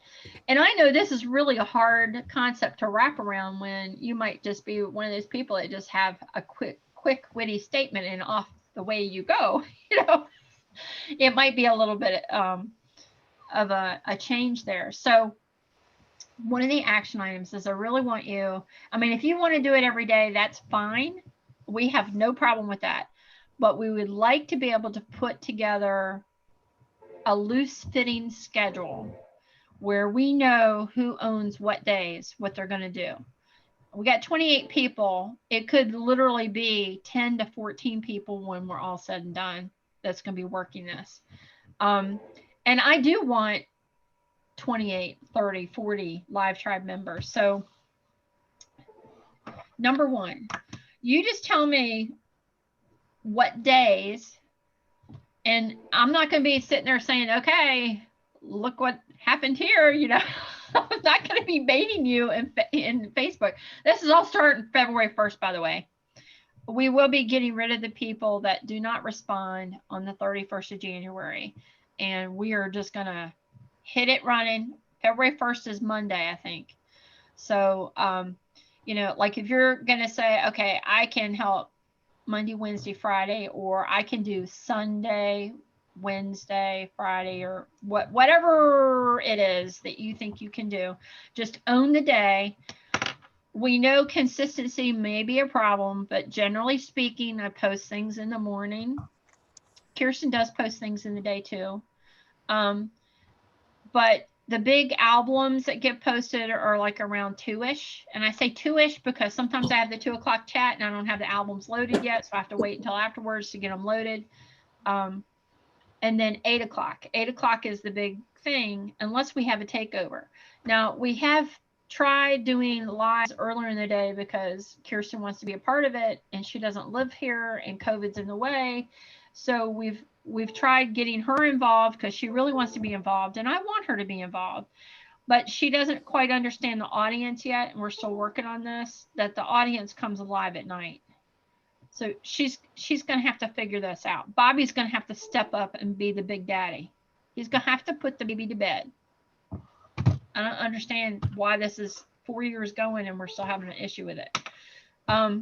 S1: And I know this is really a hard concept to wrap around when you might just be one of those people that just have a quick witty statement and off the way you go. You know, it might be a little bit of a change there. So one of the action items is I really want you, I mean, if you want to do it every day, that's fine. We have no problem with that. But we would like to be able to put together a loose fitting schedule where we know who owns what days, what they're going to do. We got 28 people. It could literally be 10 to 14 people when we're all said and done that's going to be working this. And I do want 28, 30, 40 Live Tribe members. So number one, you just tell me what days, and I'm not going to be sitting there saying, okay, look what happened here. You know, I'm not going to be baiting you in Facebook. This is all starting February 1st, by the way. We will be getting rid of the people that do not respond on the 31st of January. And we are just going to hit it running. February 1st is Monday, I think. So, you know, like if you're going to say, okay, I can help Monday, Wednesday, Friday, or I can do Sunday, Wednesday, Friday, or whatever it is that you think you can do, just own the day. We know consistency may be a problem, but generally speaking, I post things in the morning. Kirsten does post things in the day too. But the big albums that get posted are like around 2-ish. And I say 2-ish because sometimes I have the 2 o'clock chat and I don't have the albums loaded yet. So I have to wait until afterwards to get them loaded. And then 8 o'clock. 8 o'clock is the big thing unless we have a takeover. Now, we have tried doing lives earlier in the day because Kirsten wants to be a part of it and she doesn't live here and COVID's in the way. So we've tried getting her involved because she really wants to be involved and I want her to be involved, but she doesn't quite understand the audience yet. And we're still working on this, that the audience comes alive at night. So she's going to have to figure this out. Bobby's going to have to step up and be the big daddy. He's going to have to put the baby to bed. I don't understand why this is 4 years going and we're still having an issue with it. But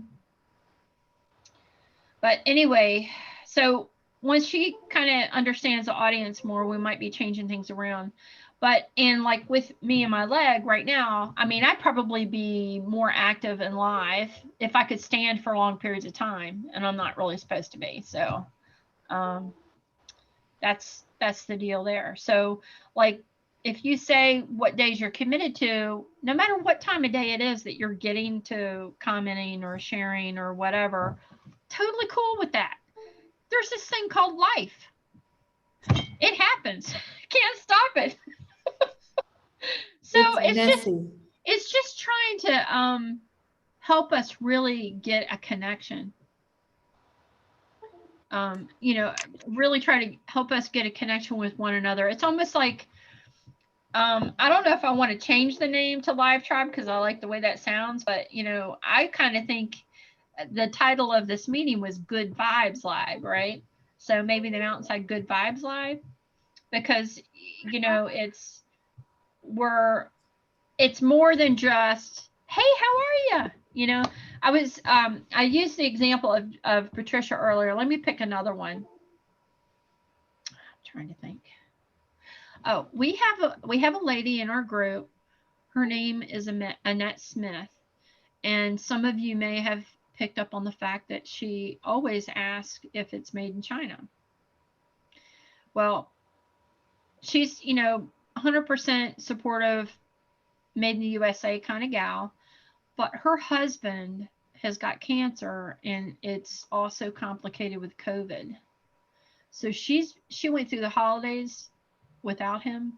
S1: anyway, so once she kind of understands the audience more, we might be changing things around. But in like with me and my leg right now, I mean, I'd probably be more active and live if I could stand for long periods of time, and I'm not really supposed to be. So that's the deal there. So like if you say what days you're committed to, no matter what time of day it is that you're getting to commenting or sharing or whatever, totally cool with that. There's this thing called life. It happens. Can't stop it. So it's just trying to help us really get a connection. You know, really try to help us get a connection with one another. It's almost like I don't know if I want to change the name to Live Tribe because I like the way that sounds, but you know, I kind of think the title of this meeting was Good Vibes Live, right? So maybe the Mountainside Good Vibes Live, because you know it's more than just, hey, how are you? You know, I used the example of Patricia earlier. Let me pick another one. I'm trying to think. Oh, we have a lady in our group. Her name is Annette Smith, and some of you may have picked up on the fact that she always asks if it's made in China. Well, she's, you know, 100% supportive, made in the USA kind of gal, but her husband, has got cancer, and it's also complicated with COVID. So she went through the holidays without him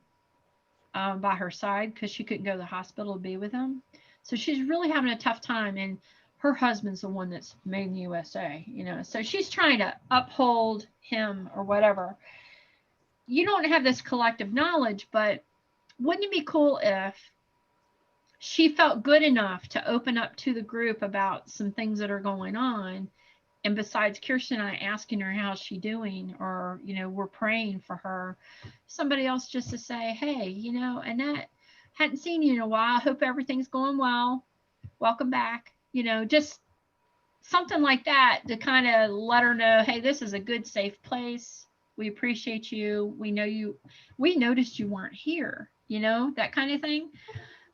S1: by her side because she couldn't go to the hospital to be with him. So she's really having a tough time, and her husband's the one that's made in the USA, you know. So she's trying to uphold him or whatever. You don't have this collective knowledge, but wouldn't it be cool if she felt good enough to open up to the group about some things that are going on? And besides Kirsten and I asking her how's she doing, or, you know, we're praying for her, somebody else just to say, hey, you know, Annette, hadn't seen you in a while. Hope everything's going well. Welcome back. You know, just something like that to kind of let her know, hey, this is a good, safe place. We appreciate you. We know you. We noticed you weren't here, you know, that kind of thing.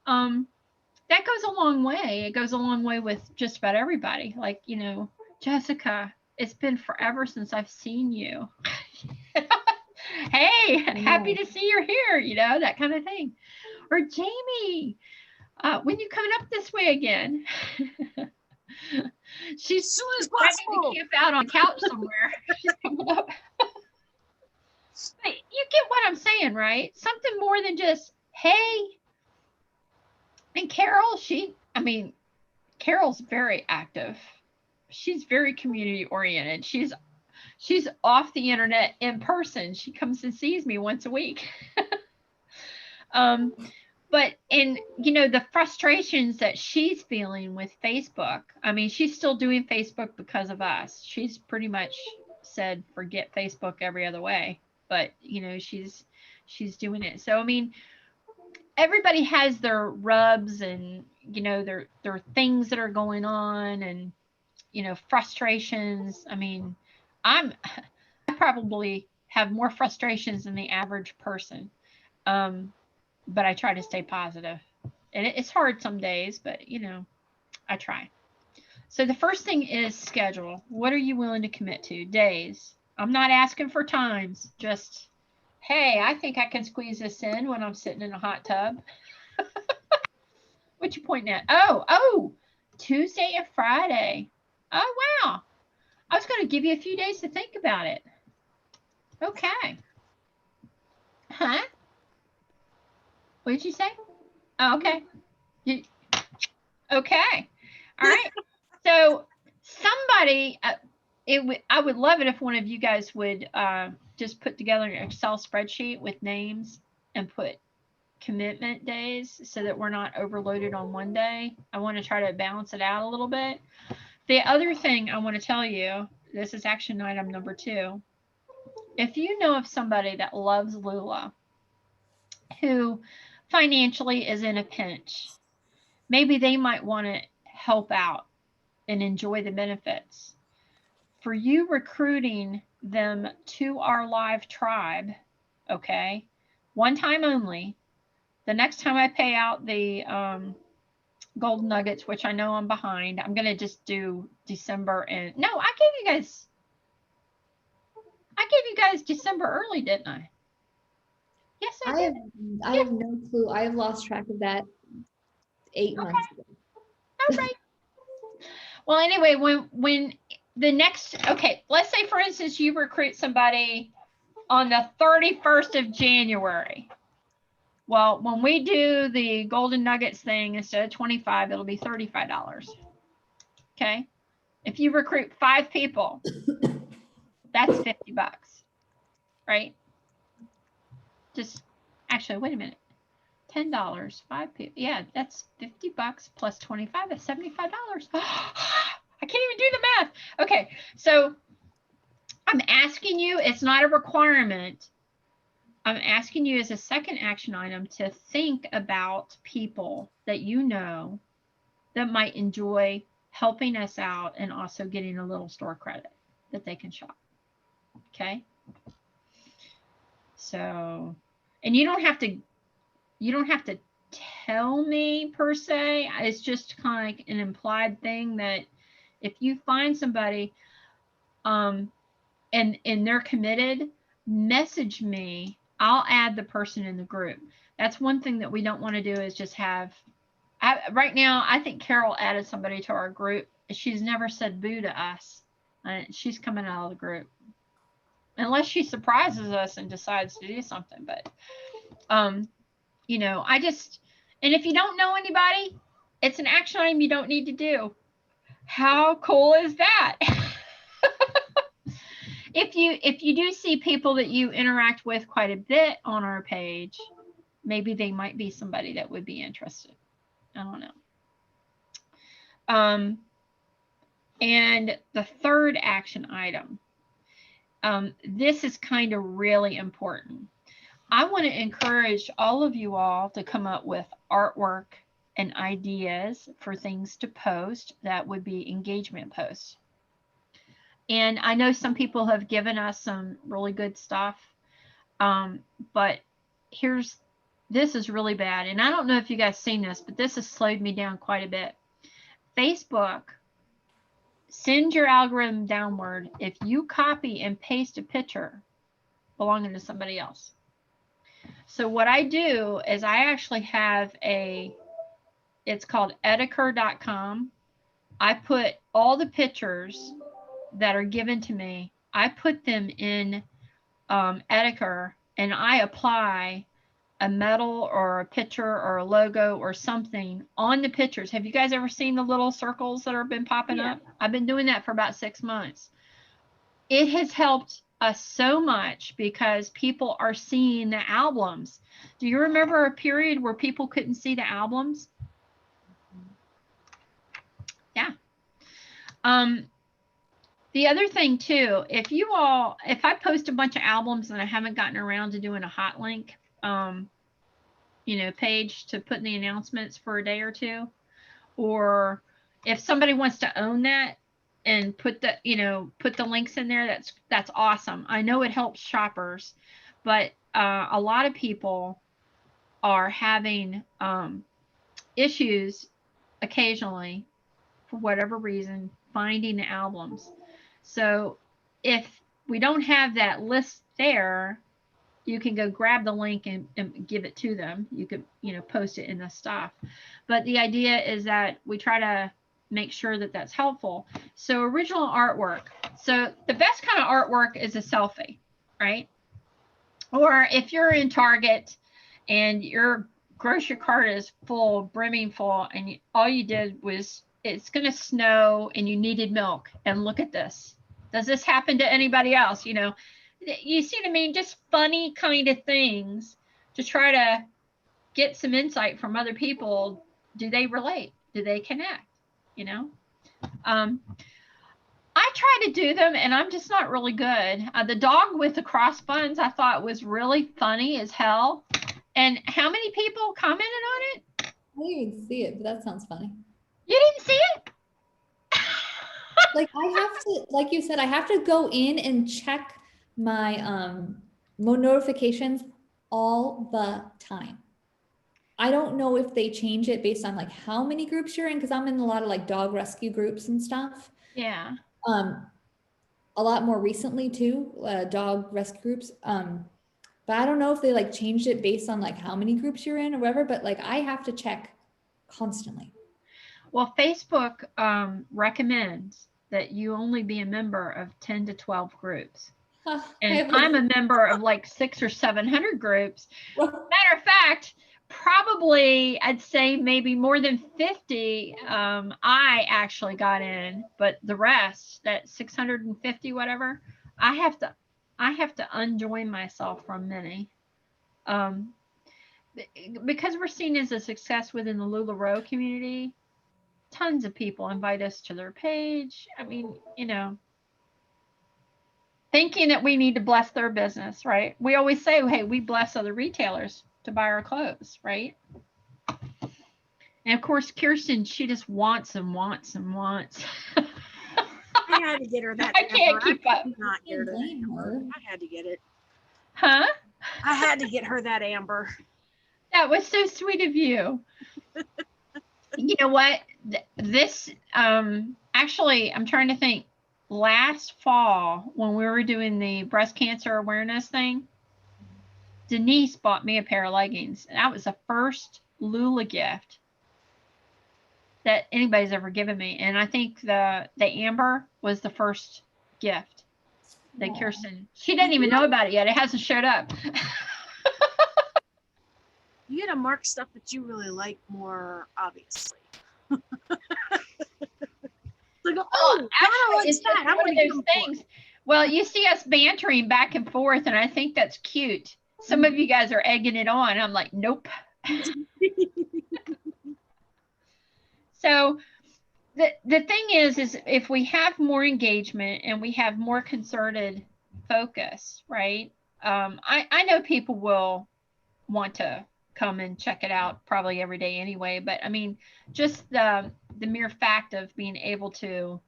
S1: That goes a long way. It goes a long way with just about everybody. Like, you know, Jessica, it's been forever since I've seen you. Hey, happy to see you're here, you know, that kind of thing. Or Jamie, when you coming up this way again? She's ready to camp out on the couch somewhere. She's coming up. But you get what I'm saying, right? Something more than just, hey. And Carol, Carol's very active. She's very community oriented. She's off the internet in person. She comes and sees me once a week. But in, you know, the frustrations that she's feeling with Facebook, I mean, she's still doing Facebook because of us. She's pretty much said, forget Facebook every other way, but you know, she's doing it. So, I mean, everybody has their rubs and, you know, their things that are going on and, you know, frustrations. I mean, I probably have more frustrations than the average person. But I try to stay positive. And it's hard some days, but you know, I try. So the first thing is schedule. What are you willing to commit to? Days. I'm not asking for times, just, hey, I think I can squeeze this in when I'm sitting in a hot tub. What you pointing at? Oh, Tuesday and Friday. Oh, wow. I was going to give you a few days to think about it. Okay. Huh? What did you say? Oh, okay. Okay. All right. So somebody, I would love it if one of you guys would just put together an Excel spreadsheet with names and put commitment days so that we're not overloaded on one day. I want to try to balance it out a little bit. The other thing I want to tell you, this is action item number 2. If you know of somebody that loves Lula, who financially is in a pinch, maybe they might want to help out and enjoy the benefits. For you recruiting them to our live tribe, okay, one time only. The next time I pay out the golden nuggets, which I know I'm behind, I'm going to just do December. And no, I gave you guys December early, didn't I? Yes, I did.
S3: I have no clue. I have lost track of that 8 months ago.
S1: All right. Well, anyway, when the next, okay, let's say for instance, you recruit somebody on the 31st of January. Well, when we do the golden nuggets thing, instead of $25, it'll be $35. Okay. If you recruit 5 people, that's $50, right? Just actually, wait a minute. $10, 5 people. Yeah, that's $50 plus 25. That's $75. I can't even do the math. Okay, so I'm asking you, it's not a requirement. I'm asking you as a second action item to think about people that you know that might enjoy helping us out and also getting a little store credit that they can shop. Okay. So, and you don't have to tell me per se. It's just kind of like an implied thing that if you find somebody and they're committed, message me. I'll add the person in the group. That's one thing that we don't want to do is just have, right now, I think Carol added somebody to our group she's never said boo to us. She's coming out of the group. Unless she surprises us and decides to do something. But, you know, and if you don't know anybody, it's an action item you don't need to do. How cool is that? If you do see people that you interact with quite a bit on our page, maybe they might be somebody that would be interested. I don't know. And the third action item, this is kind of really important. I want to encourage all of you all to come up with artwork and ideas for things to post that would be engagement posts. And I know some people have given us some really good stuff, but this is really bad. And I don't know if you guys seen this, but this has slowed me down quite a bit. Facebook sends your algorithm downward if you copy and paste a picture belonging to somebody else. So what I do is I actually have it's called edicur.com. I put all the pictures that are given to me, I put them in Edicur, and I apply a medal or a picture or a logo or something on the pictures. Have you guys ever seen the little circles that have been popping up? I've been doing that for about 6 months. It has helped us so much because people are seeing the albums. Do you remember a period where people couldn't see the albums? Yeah. The other thing too, if I post a bunch of albums and I haven't gotten around to doing a hot link, page to put in the announcements for a day or two, or if somebody wants to own that and put the links in there, that's awesome. I know it helps shoppers, but a lot of people are having issues occasionally for whatever reason finding the albums. So if we don't have that list there, you can go grab the link and give it to them. You could, post it in the stuff. But the idea is that we try to make sure that that's helpful. So original artwork. So the best kind of artwork is a selfie, right? Or if you're in Target and your grocery cart is full, brimming full, and all you did was, it's going to snow and you needed milk, and look at this. Does this happen to anybody else? You see what I mean? Just funny kind of things to try to get some insight from other people. Do they relate? Do they connect? I try to do them, and I'm just not really good. The dog with the cross buns I thought was really funny as hell. And how many people commented on it?
S3: I didn't even see it, but that sounds funny.
S1: You didn't see it?
S3: Like I have to, like you said, I have to go in and check my notifications all the time. I don't know if they change it based on like how many groups you're in, because I'm in a lot of like dog rescue groups and stuff.
S1: Yeah.
S3: A lot more recently too, dog rescue groups. But I don't know if they like changed it based on like how many groups you're in or whatever, but like I have to check constantly.
S1: Well, Facebook recommends that you only be a member of 10 to 12 groups. And I'm a member of like 600 or 700 groups. Matter of fact, probably I'd say maybe more than 50 I actually got in, but the rest, that 650 whatever, I have to unjoin myself from many, because we're seen as a success within the LuLaRoe community. Tons of people invite us to their page. I mean, thinking that we need to bless their business, right? We always say, hey, we bless other retailers to buy our clothes, right? And of course, Kirsten, she just wants and wants and wants.
S4: I had to get her that.
S1: I can't keep up.
S4: Not get her that Amber. I had to get it.
S1: Huh?
S4: I had to get her that Amber.
S1: That was so sweet of you. You know what? This, actually, I'm trying to think. Last fall, when we were doing the breast cancer awareness thing, Denise bought me a pair of leggings. That was the first Lula gift that anybody's ever given me. And I think the amber was the first gift that Kirsten, she didn't even know about it yet. It hasn't showed up.
S4: You gotta mark stuff that you really like more obviously. Like, oh,
S1: Actually, it's
S4: that.
S1: one of those things. Well, you see us bantering back and forth, and I think that's cute. Some of you guys are egging it on. I'm like, nope. So the thing is if we have more engagement and we have more concerted focus, right? I know people will want to come and check it out probably every day anyway, but I mean, just the mere fact of being able to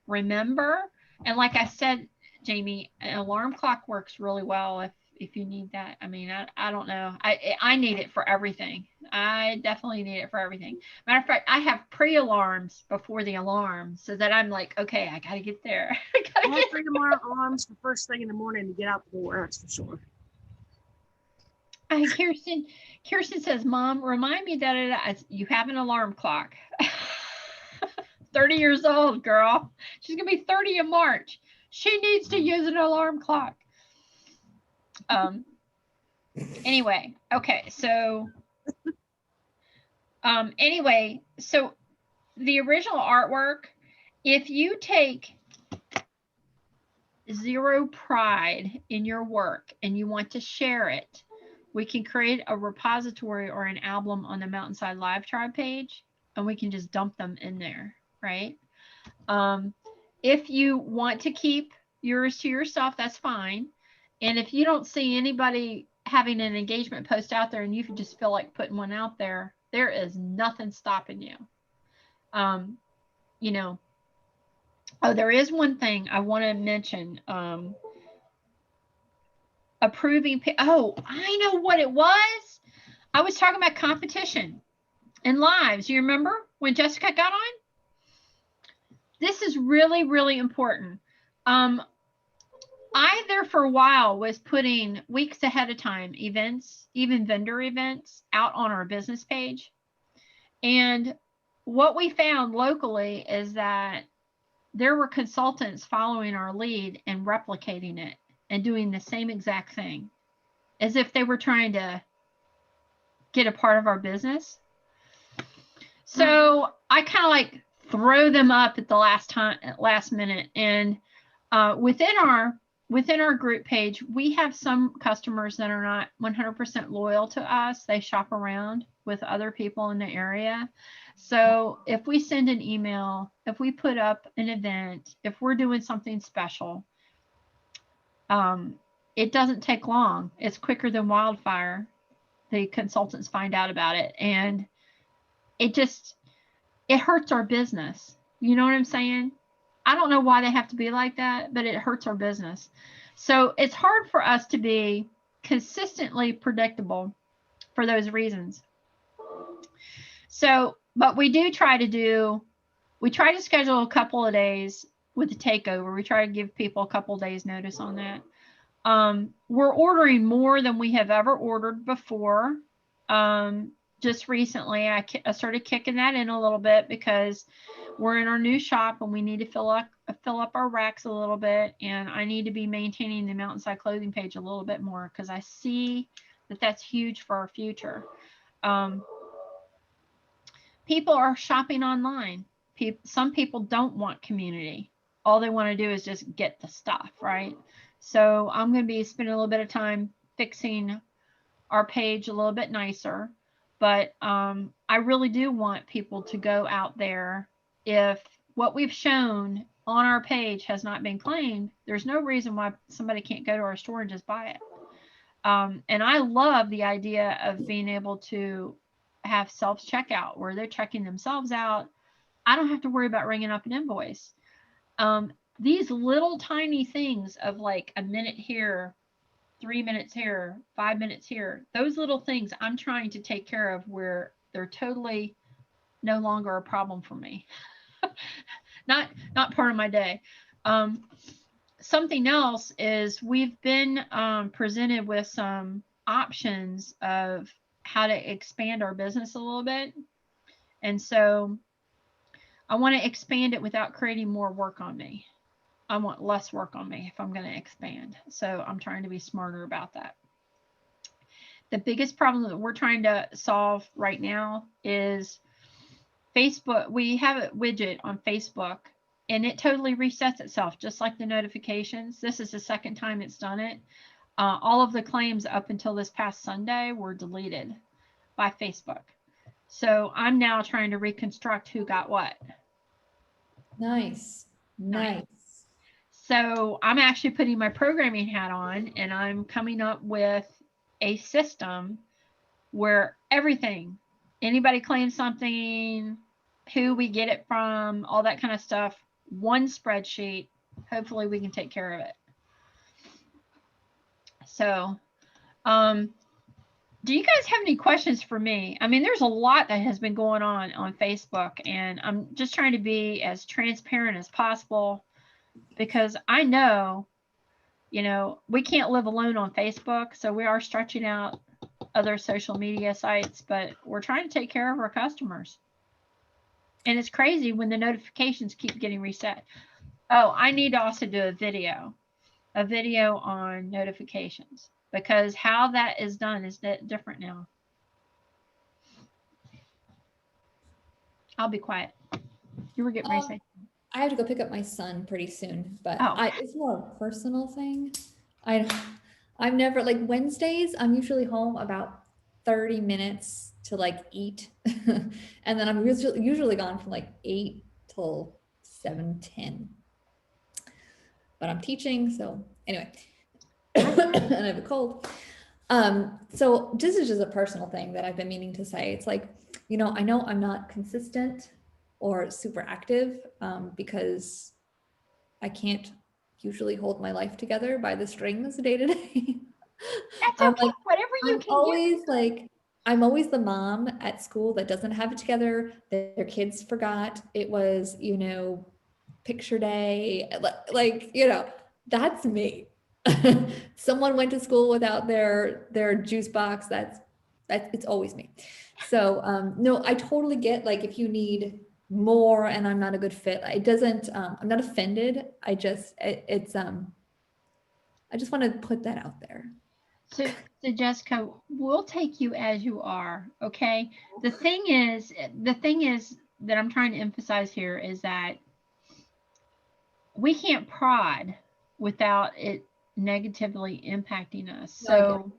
S1: remember, and like I said, Jamie, an alarm clock works really well if you need that. I mean, I don't know. I need it for everything. I definitely need it for everything. Matter of fact, I have pre-alarms before the alarm so that I'm like, okay, I got to get there.
S4: I have pre-alarms for first thing in the morning to get out the door, that's for sure.
S1: Kirsten says, Mom, remind me that you have an alarm clock. 30 years old, girl. She's going to be 30 in March. She needs to use an alarm clock. Anyway, okay. So, so the original artwork, if you take zero pride in your work and you want to share it, we can create a repository or an album on the Mountainside Live Tribe page, and we can just dump them in there, right? If you want to keep yours to yourself, that's fine. And if you don't see anybody having an engagement post out there and you just feel like putting one out there, there is nothing stopping you. You know, oh, there is one thing I want to mention. Approving. Oh, I know what it was. I was talking about competition and lives. You remember when Jessica got on? This is really, really important. I there for a while was putting weeks ahead of time events, even vendor events, out on our business page. And what we found locally is that there were consultants following our lead and replicating it and doing the same exact thing as if they were trying to get a part of our business. So I kind of like throw them up at the last minute. And within our group page, we have some customers that are not 100% loyal to us. They shop around with other people in the area. So if we send an email, if we put up an event, if we're doing something special, it doesn't take long. It's quicker than wildfire. The consultants find out about it, and it hurts our business. You know what I'm saying? I don't know why they have to be like that, but it hurts our business. So it's hard for us to be consistently predictable for those reasons. So, but we try to schedule a couple of days with the takeover. We try to give people a couple of days notice on that. We're ordering more than we have ever ordered before. Just recently, I started kicking that in a little bit because we're in our new shop and we need to fill up our racks a little bit, and I need to be maintaining the Mountainside clothing page a little bit more because I see that that's huge for our future. People are shopping online. Some people don't want community. All they want to do is just get the stuff, right? So I'm going to be spending a little bit of time fixing our page a little bit nicer. But I really do want people to go out there. If what we've shown on our page has not been claimed, there's no reason why somebody can't go to our store and just buy it. And I love the idea of being able to have self-checkout where they're checking themselves out. I don't have to worry about ringing up an invoice. These little tiny things of like a minute here, 3 minutes here, 5 minutes here, those little things I'm trying to take care of where they're totally no longer a problem for me. not part of my day. Something else is we've been presented with some options of how to expand our business a little bit. And so I want to expand it without creating more work on me. I want less work on me if I'm going to expand. So I'm trying to be smarter about that. The biggest problem that we're trying to solve right now is Facebook. We have a widget on Facebook and it totally resets itself, just like the notifications. This is the second time it's done it. All of the claims up until this past Sunday were deleted by Facebook. So I'm now trying to reconstruct who got what.
S3: Nice. Nice.
S1: So I'm actually putting my programming hat on and I'm coming up with a system where everything, anybody claims something, who we get it from, all that kind of stuff, one spreadsheet, hopefully we can take care of it. So, do you guys have any questions for me? I mean, there's a lot that has been going on Facebook, and I'm just trying to be as transparent as possible because I know, you know, we can't live alone on Facebook, so we are stretching out other social media sites, but we're trying to take care of our customers. And it's crazy when the notifications keep getting reset. Oh, I need to also do a video on notifications because how that is done is different now. I'll be quiet. You were getting ready to say.
S3: I have to go pick up my son pretty soon, but
S1: Oh.
S3: It's more a personal thing. I've never, like Wednesdays, I'm usually home about 30 minutes to like eat. And then I'm usually gone from like 8 till 7:10. But I'm teaching, so anyway. And I have a cold. So this is just a personal thing that I've been meaning to say. It's like, you know, I know I'm not consistent or super active because I can't usually hold my life together by the strings day to day.
S1: That's okay.
S3: Like,
S1: whatever you
S3: I'm
S1: can
S3: always
S1: do.
S3: like, I'm always the mom at school that doesn't have it together, that their kids forgot it was, you know, picture day. Like, you know, that's me. Someone went to school without their juice box. That's it's always me. So no, I totally get like if you need more and I'm not a good fit. It doesn't I'm not offended. I just I just want to put that out there.
S1: So Jessica, we'll take you as you are, okay? The thing is that I'm trying to emphasize here is that we can't prod without it negatively impacting us. So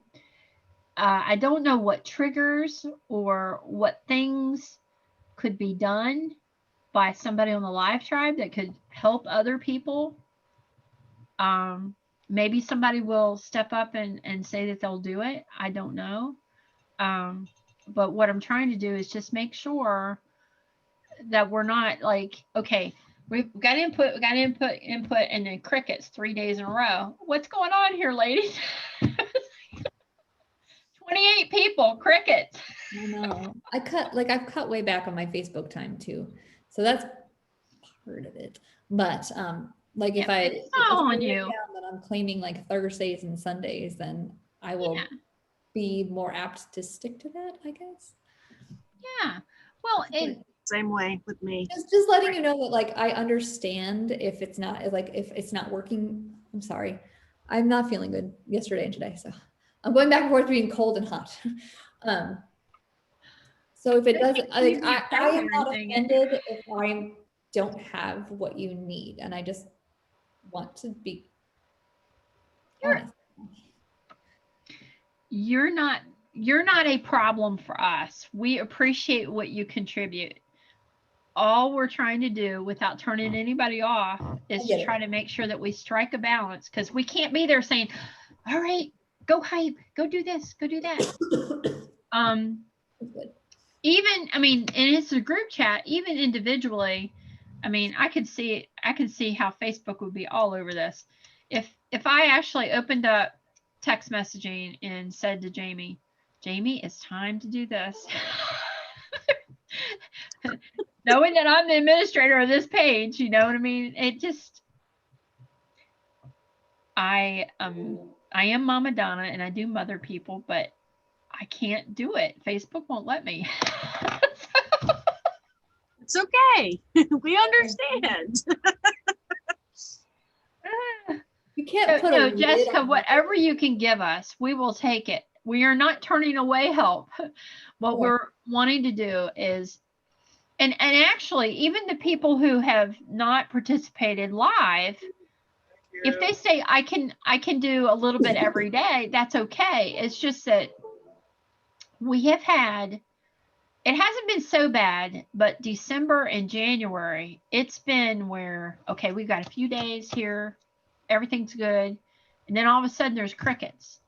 S1: I don't know what triggers or what things could be done by somebody on the live tribe that could help other people. Maybe somebody will step up and say that they'll do it. I don't know. But what I'm trying to do is just make sure that we're not like, okay, we've got input, and then crickets 3 days in a row. What's going on here, ladies? 28 people, crickets.
S3: I know. I've cut way back on my Facebook time too. So that's part of it. But like if I
S1: on you
S3: that I'm claiming like Thursdays and Sundays, then I will be more apt to stick to that, I guess.
S1: Yeah. Well,
S4: same way with me.
S3: Just letting you know that like I understand if it's not working. I'm sorry. I'm not feeling good yesterday and today. So I'm going back and forth between cold and hot. So if it doesn't, like I am not offended if I don't have what you need, and I just want to be honest.
S1: You're not a problem for us. We appreciate what you contribute. All we're trying to do without turning anybody off is to try to make sure that we strike a balance, because we can't be there saying, all right, go hype, go do this, go do that. Even, I mean, and it's a group chat, even individually, I mean, I can see how Facebook would be all over this. If I actually opened up text messaging and said to Jamie, it's time to do this. Knowing that I'm the administrator of this page, you know what I mean? It just, I am Mama Donna and I do mother people, but I can't do it. Facebook won't let me.
S4: It's okay. We understand.
S3: You can't put a
S1: No,
S3: lid
S1: Jessica,
S3: on it.
S1: whatever you can give us, we will take it. We are not turning away help. What
S3: Yeah.
S1: we're wanting to do is, and actually, even the people who have not participated live, if they say I can do a little bit every day, that's okay. It's just that we have had, it hasn't been so bad, but December and January, it's been where, okay, we've got a few days here, everything's good, and then all of a sudden there's crickets.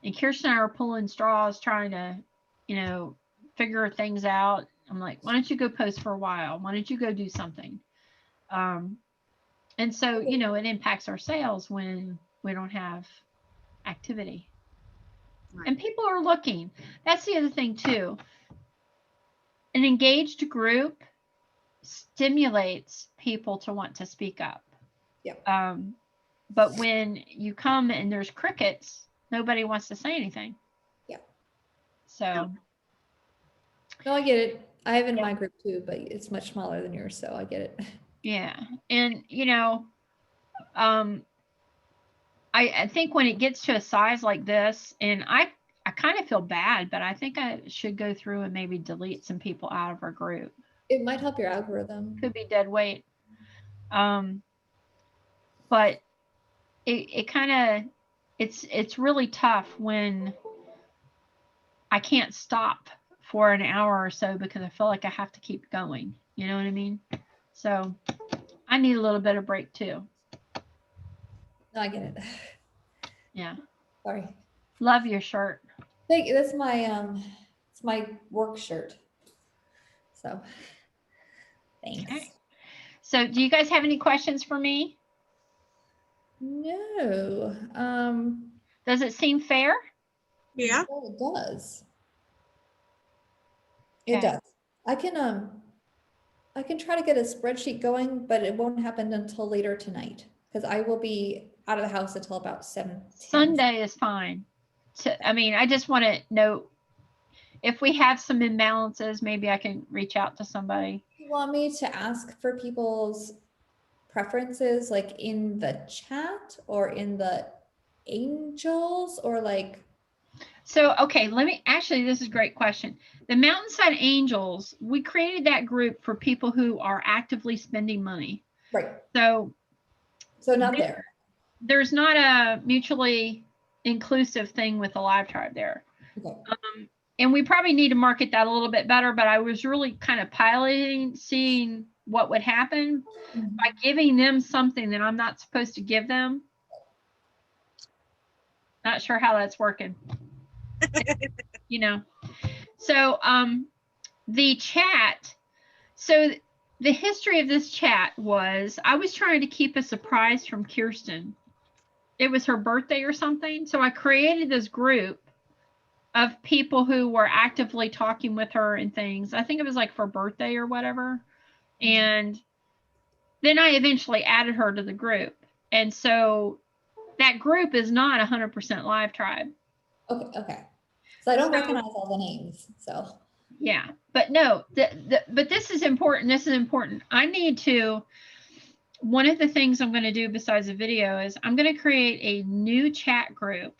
S1: And Kirsten and I are pulling straws trying to, you know, figure things out. I'm like, why don't you go post for a while? Why don't you go do something? And so, you know, it impacts our sales when we don't have activity.
S4: Right.
S1: And people are looking. That's the other thing too. An engaged group stimulates people to want to speak up.
S3: Yeah.
S1: But when you come and there's crickets, nobody wants to say anything.
S3: Yeah.
S1: So.
S3: No, I get it. I have in my group too, but it's much smaller than yours, so I get it.
S1: Yeah. And, you know, I think when it gets to a size like this, and I kind of feel bad, but I think I should go through and maybe delete some people out of our group.
S3: It might help your algorithm.
S1: Could be dead weight. But it kind of, it's really tough when I can't stop for an hour or so because I feel like I have to keep going. You know what I mean? So I need a little bit of break too.
S3: No, I get it.
S1: Yeah.
S3: Sorry.
S1: Love your shirt.
S3: Thank you. That's my it's my work shirt. So thanks.
S1: Okay. So do you guys have any questions for me?
S3: No.
S1: Does it seem fair?
S4: Yeah.
S3: Well, it does. It
S1: Okay.
S3: does. I can try to get a spreadsheet going, but it won't happen until later tonight because I will be out of the house until about 7:10.
S1: Sunday is fine. I mean, I just want to know if we have some imbalances, maybe I can reach out to somebody.
S3: You want me to ask for people's preferences like in the chat or in the angels or like?
S1: So, okay, this is a great question. The Mountainside Angels, we created that group for people who are actively spending money.
S3: Right.
S1: So
S3: not there.
S1: There's not a mutually inclusive thing with the live tribe there.
S3: Okay.
S1: And we probably need to market that a little bit better, but I was really kind of piloting, seeing what would happen by giving them something that I'm not supposed to give them. Not sure how that's working. You know, so the chat, so the history of this chat was I was trying to keep a surprise from Kirsten. It was her birthday or something. So I created this group of people who were actively talking with her and things. I think it was like for birthday or whatever. And then I eventually added her to the group. And so that group is not 100% live tribe.
S3: Okay. So I don't recognize all the names. So
S1: yeah, but no, but this is important. This is important. I need to, one of the things I'm going to do besides the video is I'm going to create a new chat group,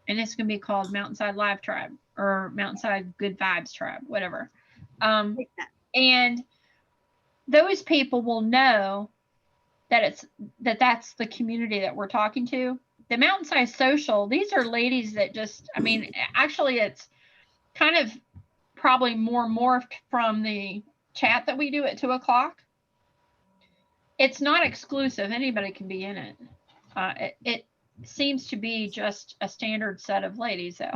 S1: and it's going to be called Mountainside Live Tribe or Mountainside Good Vibes Tribe, whatever. And those people will know that that's the community that we're talking to. The Mountainside Social, these are ladies that just, I mean, actually it's kind of probably more morphed from the chat that we do at 2 o'clock. It's not exclusive. Anybody can be in it. It seems to be just a standard set of ladies though.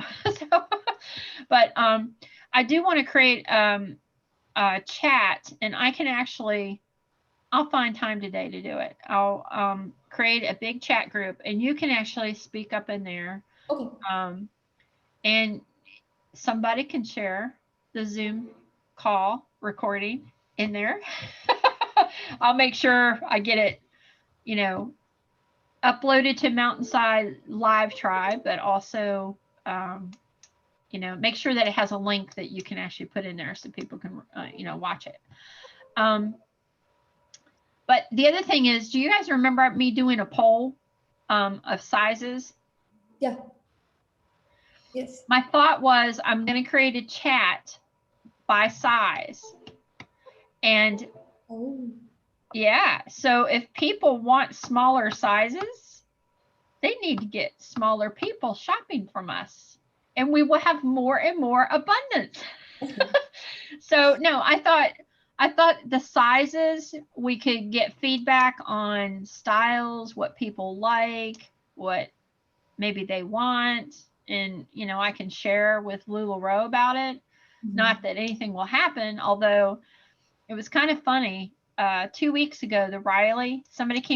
S1: But I do want to create a chat, and I can actually, I'll find time today to do it. I'll create a big chat group, and you can actually speak up in there.
S3: okay.
S1: And somebody can share the Zoom call recording in there. I'll make sure I get it, you know, uploaded to Mountainside Live Tribe, but also, you know, make sure that it has a link that you can actually put in there so people can, you know, watch it. But the other thing is, do you guys remember me doing a poll of sizes?
S3: Yeah. Yes.
S1: My thought was I'm going to create a chat by size. And
S3: Oh.
S1: yeah, so if people want smaller sizes, they need to get smaller people shopping from us. And we will have more and more abundance. So no, I thought the sizes, we could get feedback on styles, what people like, what maybe they want. And, you know, I can share with LuLaRoe about it. Not that anything will happen, although it was kind of funny. 2 weeks ago, somebody came